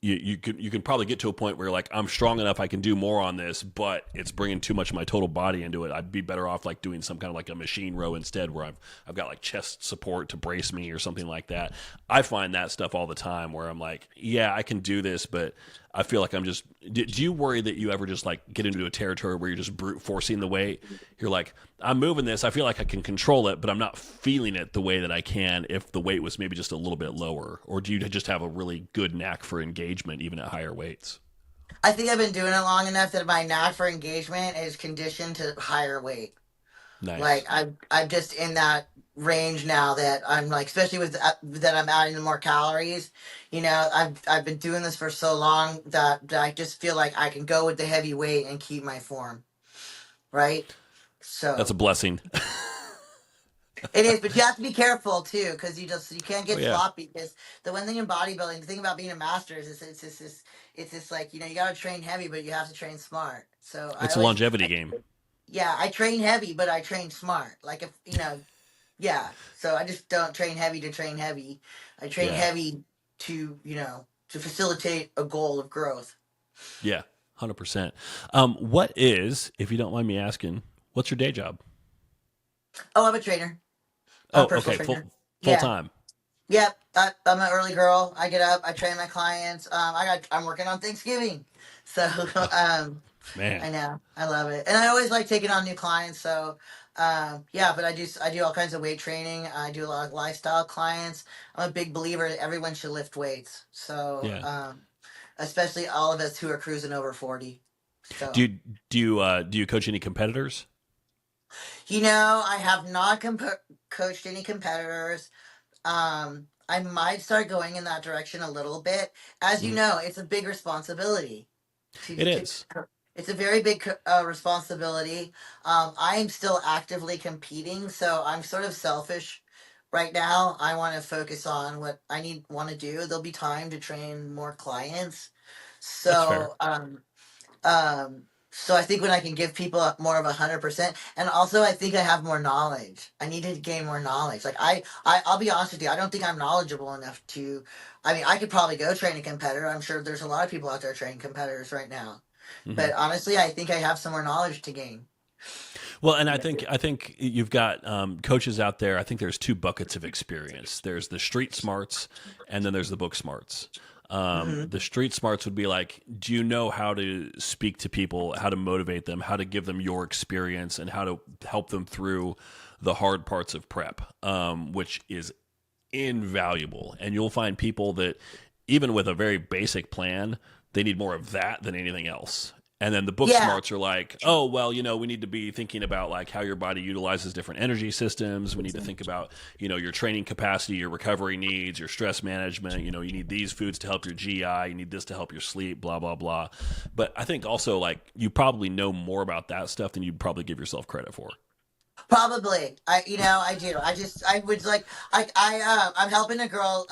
you can probably get to a point where you're like, I'm strong enough, I can do more on this, but it's bringing too much of my total body into it. I'd be better off like doing some kind of like a machine row instead, where I've got like chest support to brace me or something like that. I find that stuff all the time where I'm like, yeah, I can do this, but I feel like I'm just. Do you worry that you ever just like get into a territory where you're just brute forcing the weight? You're like, I'm moving this. I feel like I can control it, but I'm not feeling it the way that I can if the weight was maybe just a little bit lower. Or do you just have a really good knack for engagement even at higher weights? I think I've been doing it long enough that my knack for engagement is conditioned to higher weight. Like Nice. I'm just in that range now that I'm like, especially with that I'm adding more calories. I've been doing this for so long that I just feel like I can go with the heavy weight and keep my form, right? That's a So blessing. it is, but you have to be careful too, because you can't Oh get yeah, sloppy. Because the one thing in bodybuilding, the thing about being a master is it's this like you gotta train heavy, but you have to train smart. So it's a longevity game. yeah, I train heavy, but I train smart. Like if yeah. So I just don't train heavy to train heavy. I train Yeah, heavy to to facilitate a goal of growth. yeah, 100%. What is, if you don't mind me asking, what's your day job? Oh, I'm a trainer. I'm a Oh, personal okay, trainer. full Yeah. time. Yep. I'm an early girl. I get up. I train my clients. I'm working on Thanksgiving, so Oh man, I know I love it, and I always like taking on new clients. So yeah, but I do all kinds of weight training. I do a lot of lifestyle clients. I'm a big believer that everyone should lift weights. So yeah. especially all of us who are cruising over 40. Do So you do you coach any competitors? I have not coached any competitors. I might start going in that direction a little bit. As you Mhm. know, it's a big responsibility. It is. It's a very big responsibility. I am still actively competing, so I'm sort of selfish right now. I want to focus on what I want to do. There'll be time to train more clients. That's fair. So, um, So I think when I can give people more of 100%, and also I think I have more knowledge. I need to gain more knowledge. Like I'll be honest with you, I don't think I'm knowledgeable enough to. I mean, I could probably go train a competitor. I'm sure there's a lot of people out there training competitors right now. Hmm. But honestly, I think I have some more knowledge to gain. Well, and I think you've got coaches out there. I think there's two buckets of experience. There's the street smarts, and then there's the book smarts. Hmm. The street smarts would be like, do you know how to speak to people, how to motivate them, how to give them your experience, and how to help them through the hard parts of prep, which is invaluable. And you'll find people that, even with a very basic plan, they need more of that than anything else. And then the book Yeah. smarts are like, oh, well, we need to be thinking about like how your body utilizes different energy systems. We need to think about, your training capacity, your recovery needs, your stress management. You need these foods to help your GI. You need this to help your sleep, blah, blah, blah. But I think also like you probably know more about that stuff than you probably give yourself credit for. Probably. I do. I would like, I'm helping a girl,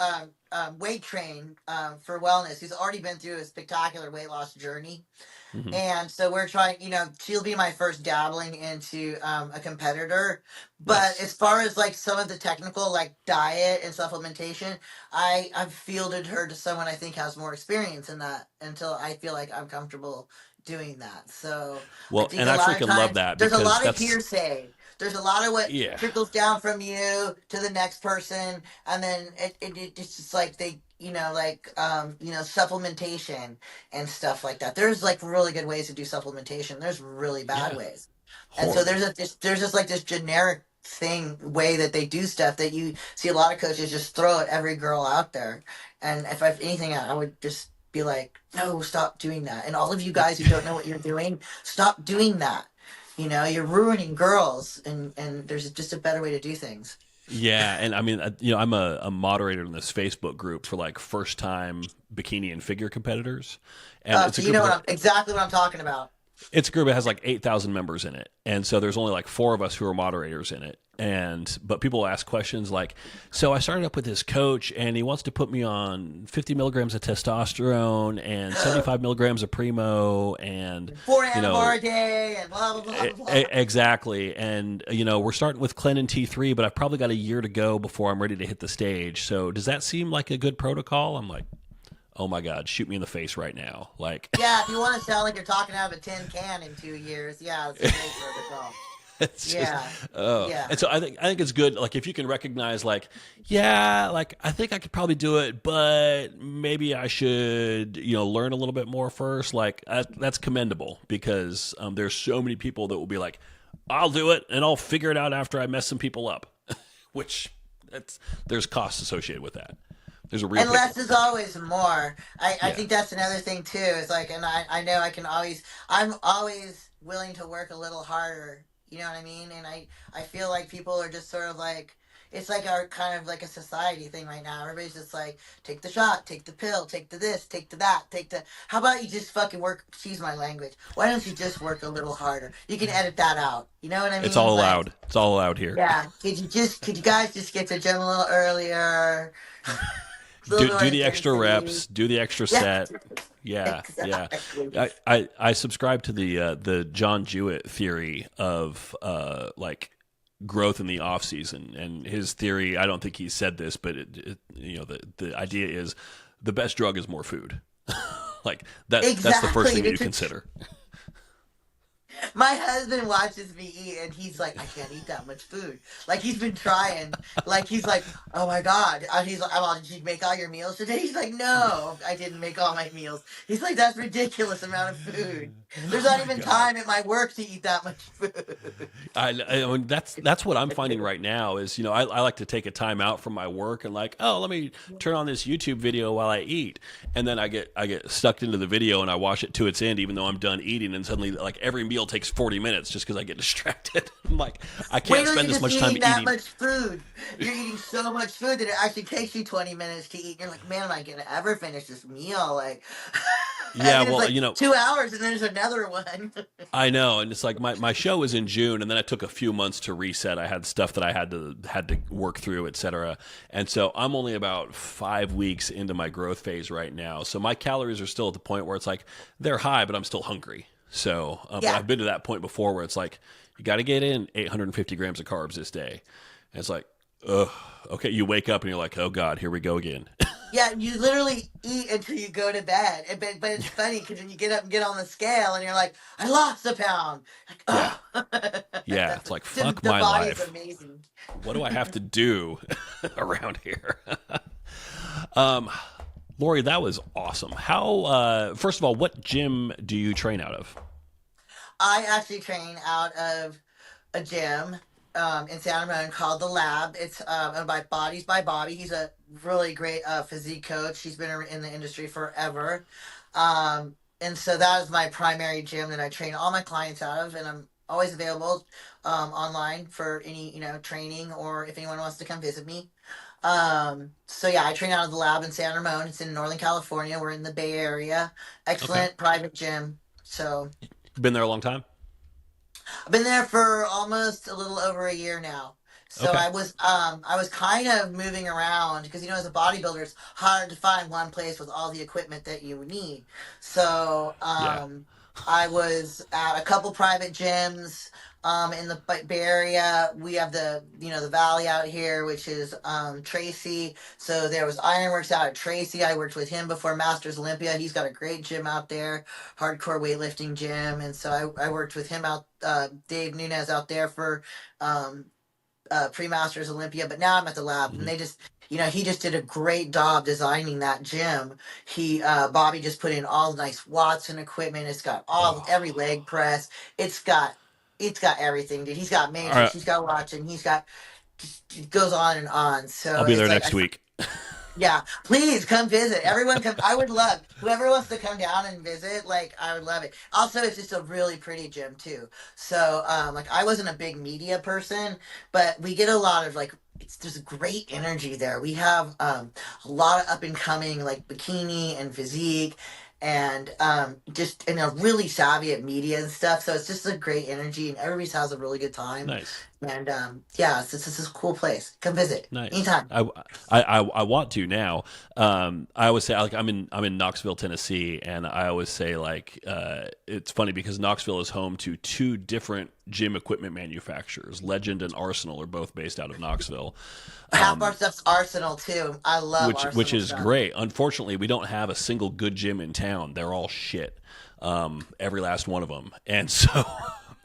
weight train, for wellness, who's already been through a spectacular weight loss journey. Hmm. And so we're trying, she'll be my first dabbling into a competitor. But Nice. as far as like some of the technical, like diet and supplementation, I've fielded her to someone I think has more experience in that until I feel like I'm comfortable doing that. So I Well, think and a I lot of freaking love times that there's a because lot of that's, hearsay. There's a lot of what yeah. trickles down from you to the next person, and then it's just like they, supplementation and stuff like that. There's like really good ways to do supplementation. There's really bad Yeah. ways. And so Horrible. there's just like this generic way that they do stuff that you see a lot of coaches just throw at every girl out there. And if I've anything, I would just be like, no, stop doing that. And all of you guys who don't know what you're doing, stop doing that. You're ruining girls, and there's just a better way to do things. Yeah, and I mean, I'm a moderator in this Facebook group for like first time bikini and figure competitors, and it's a So you group know that exactly what I'm talking about. it's a group that has like 8,000 members in it, and so there's only like four of us who are moderators in it. But people ask questions like, so I started up with this coach, and he wants to put me on 50 milligrams of testosterone and 75 milligrams of primo, and 4 a day, and blah blah blah blah blah. exactly. And we're starting with Clen and T3, but I've probably got a year to go before I'm ready to hit the stage. So does that seem like a good protocol? I'm like, oh my God, shoot me in the face right now. Like, Yeah, if you want to sound like you're talking out of a tin can in 2 years, yeah, it's a great protocol. it's just, Yeah, oh. yeah. And so I think it's good. Like if you can recognize like, yeah, like I think I could probably do it, but maybe I should, learn a little bit more first. Like that's commendable because there's so many people that will be like, I'll do it and I'll figure it out after I mess some people up, which there's costs associated with that. There's a real And less pickle. is always more. I Yeah. think that's another thing too. It's like, and I know I'm always willing to work a little harder. You know what I mean? And I feel like people are just sort of like, it's like our kind of like a society thing right now. Everybody's just like, take the shot, take the pill, take the this, take the that, how about you just fucking work, excuse my language. Why don't you just work a little harder? You can edit that out. You know what I It's mean? all Like, allowed. It's all allowed here. yeah, could you guys just get to the gym a little earlier? A little more Do the extra intensity. reps, do the extra Yeah, set. Yeah, yeah. exactly. I subscribe to the John Jewett theory of like growth in the off season, and his theory. I don't think he said this, but the idea is the best drug is more food. Like that's the first Exactly. thing you consider. My husband watches me eat, and he's like, I can't eat that much food. Like, he's been trying. Like, he's like, oh my God. He's like, well, did you make all your meals today? He's like, no, I didn't make all my meals. He's like, that's ridiculous amount of food. There's Oh not my even God. time at my work to eat that much food. I mean, that's what I'm finding right now is, I like to take a time out from my work and like, oh, let me turn on this YouTube video while I eat. And then I get stuck into the video and I watch it to its end, even though I'm done eating. And suddenly like every meal takes 40 minutes just because I get distracted. I'm like, I Wait can't till spend you're this just much time eating that eating. much food. You're eating so much food that it actually takes you 20 minutes to eat. You're like, man, am I going to ever finish this meal? Like, and Yeah, then it's well, like 2 hours, and then there's another one. I know, and it's like my show was in June, and then I took a few months to reset. I had stuff that I had to work through, etc. And so I'm only about 5 weeks into my growth phase right now. So my calories are still at the point where it's like they're high, but I'm still hungry. So, but Yeah. I've been to that point before where it's like, you got to get in 850 grams of carbs this day. And it's like, ugh, okay. You wake up and you're like, oh God, here we go again. Yeah, you literally eat until you go to bed. But it's funny because when you get up and get on the scale and you're like, I lost a pound. Like, Yeah. oh, Yeah. It's like, fuck the my body is life. amazing. What do I have to do around here? um, Lori, that was awesome. How, first of all, what gym do you train out of? I actually train out of a gym in Santa Ramon called The Lab. It's owned by Bodies by Bobby. He's a really great physique coach. He's been in the industry forever. And so that is my primary gym that I train all my clients out of, and I'm always available online for any training or if anyone wants to come visit me. So yeah, I train out of The Lab in Santa Ramon. It's in Northern California. We're in the Bay Area. Okay. Excellent private gym. So Been there a long time? I've been there for almost a little over a year now. So Okay. I was kind of moving around because as a bodybuilder it's hard to find one place with all the equipment that you need. So Yeah. I was at a couple private gyms in the Bay Area. We have the Valley out here, which is Tracy. So there was Ironworks out at Tracy. I worked with him before Masters Olympia. He's got a great gym out there, hardcore weightlifting gym, and so I worked with him out. Dave Nunez out there for um, pre-Masters Olympia, but now I'm at The Lab, and Hmm. they just, he just did a great job designing that gym. Bobby just put in all the nice watts and equipment. It's got every Oh. leg press. It's got, it's got everything, dude. He's got All matrix. right. He's got watching. He's got, just, it goes on and on. I'll So be there it's like next week. yeah, please come visit. Everyone come. I would love whoever wants to come down and visit. Like I would love it. Also, it's just a really pretty gym too. So, like I wasn't a big media person, but we get a lot of like. There's a great energy there. We have a lot of up and coming like bikini and physique, and just really savvy at media and stuff. So it's just a great energy, and everybody has a really good time. Nice. And yeah, this is a cool place. Come visit Nice. anytime. I want to now. I always say like I'm in Knoxville, Tennessee, and I always say like it's funny because Knoxville is home to two different gym equipment manufacturers. Legend and Arsenal are both based out of Knoxville, Half our stuff's Arsenal too. I love which Arsenal is stuff. great. Unfortunately, we don't have a single good gym in town. They're all shit, every last one of them, and so.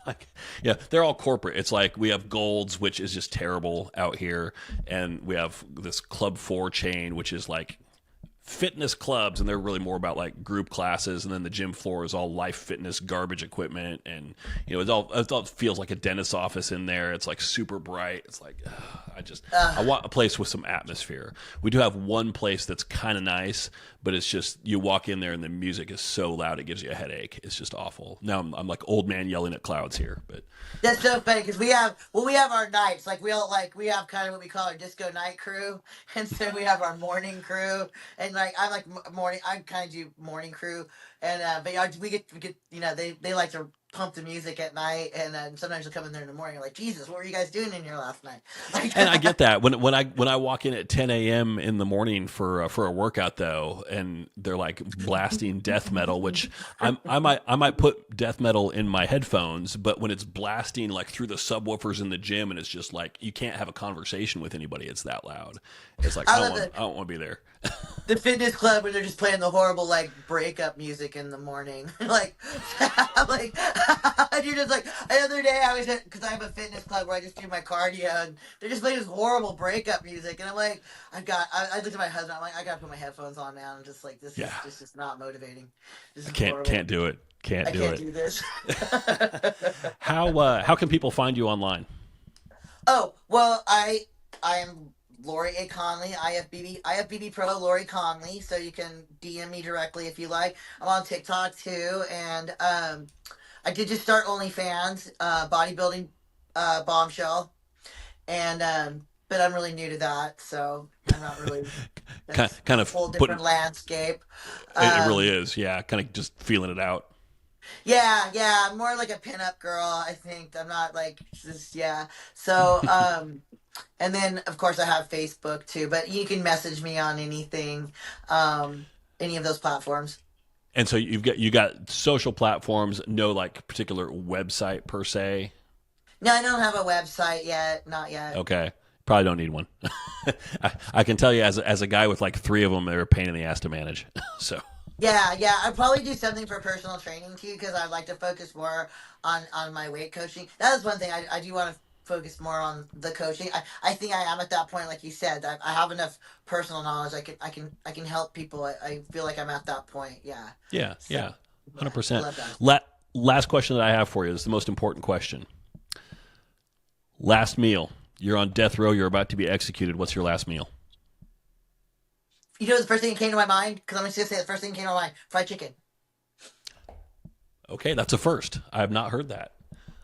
Like, yeah, they're all corporate. It's like we have Gold's, which is just terrible out here, and we have this Club 4 chain, which is like fitness clubs, and they're really more about like group classes, and then the gym floor is all life fitness garbage equipment, and it all feels like a dentist's office in there. It's like super bright. It's like I Uh, want a place with some atmosphere. We do have one place that's kind of nice, but it's just you walk in there and the music is so loud it gives you a headache. It's just awful. Now I'm like old man yelling at clouds here, but that's so funny because we have our nights like we have kind of what we call our disco night crew, and so we have our morning crew, and like I'm like morning. I kind of do morning crew, and but yeah, we get they like to pump the music at night, and then sometimes they'll come in there in the morning. You're like, Jesus, what were you guys doing in here last night? Like, and I get that when I walk in at 10 a.m. in the morning for a workout though, and they're like blasting death metal, which I might put death metal in my headphones, but when it's blasting like through the subwoofers in the gym, and it's just like you can't have a conversation with anybody. It's that loud. It's like I love I don't want to be there. the fitness club where they're just playing the horrible like breakup music in the morning. Like, I'm like, and you're just like the other day I was at because I have a fitness club where I just do my cardio and they're just playing this horrible breakup music and I'm like, I looked at my husband. I'm like, I gotta put my headphones on now. I'm just like, Yeah, this is not motivating. This I is can't horrible. can't do it. Can't I do can't it. do this. How can people find you online? Oh, well, I am Lori A. Conley, IFBB Pro Lori Conley, so you can DM me directly if you like. I'm on TikTok too, and I did just start OnlyFans, bodybuilding bombshell, and but I'm really new to that, so I'm not really. That's Kind a of whole putting different landscape. it really Um, is. Yeah, kind of just feeling it out. yeah, I'm more like a pinup girl. I think I'm not like just yeah. So and then of course I have Facebook too, but you can message me on anything, any of those platforms. And so you got social platforms, no like particular website per se. No, I don't have a website yet. Not yet. Okay, probably don't need one. I can tell you as a guy with like 3 of them, they're a pain in the ass to manage. So Yeah. I'd probably do something for personal training too, because I'd like to focus more on my weight coaching. That is one thing I do want to focus more on the coaching. I think I am at that point, like you said, I have enough personal knowledge. I can help people. I feel like I'm at that point. Yeah. yeah, So, yeah, yeah, 100%. love that. Last question that I have for you is the most important question. Last meal. You're on death row. You're about to be executed. What's your last meal? You know the first thing that came to my mind? Because I'm just going to say the first thing that came to my mind, fried chicken. Okay, that's a first. I have not heard that.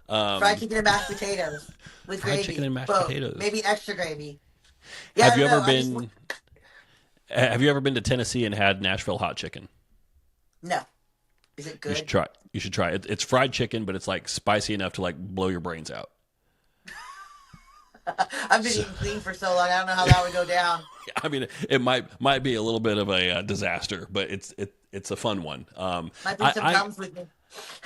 Fried chicken and mashed potatoes with Fried gravy. chicken and mashed Both. potatoes. Maybe extra gravy. Yeah, Have I you don't ever know. been? Have you ever been to Tennessee and had Nashville hot chicken? No. Is it You good? should try. You should try it. It's fried chicken, but it's like spicy enough to like blow your brains out. I've been eating clean for so long. I don't know how that would go down. I mean, it might be a little bit of a disaster, but it's a fun one. Might be some problems with me.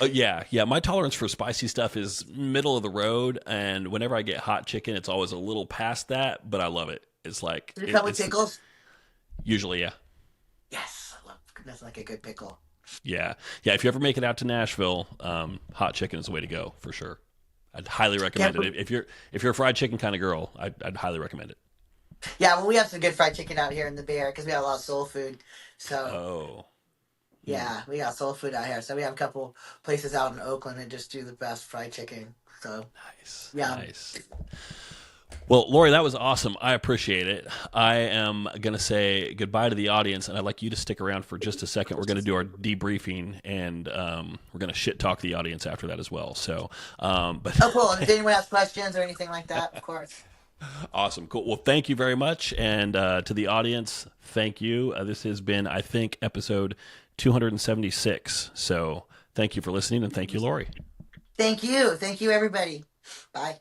Yeah. My tolerance for spicy stuff is middle of the road, and whenever I get hot chicken, it's always a little past that, but I love it. It's like Does it come with pickles? Usually, yeah. Yes. I love, that's like a good pickle. Yeah. If you ever make it out to Nashville, hot chicken is the way to go for sure. I'd highly recommend it. If you're a fried chicken kind of girl, I'd highly recommend it. Yeah, well, we have some good fried chicken out here in the Bay Area because we have a lot of soul food. So, Oh. yeah, we got soul food out here. So we have a couple places out in Oakland that just do the best fried chicken. So, Nice. yeah. Nice. Well, Lori, that was awesome. I appreciate it. I am going to say goodbye to the audience, and I'd like you to stick around for just a second. We're going to do our debriefing, and we're going to shit talk the audience after that as well. So, but Oh, cool. And if anyone has questions or anything like that, of course. Awesome. Cool. Well, thank you very much. And to the audience, thank you. This has been, I think, episode 276. So thank you for listening, and thank you, Lori. Thank you. Thank you, everybody. Bye.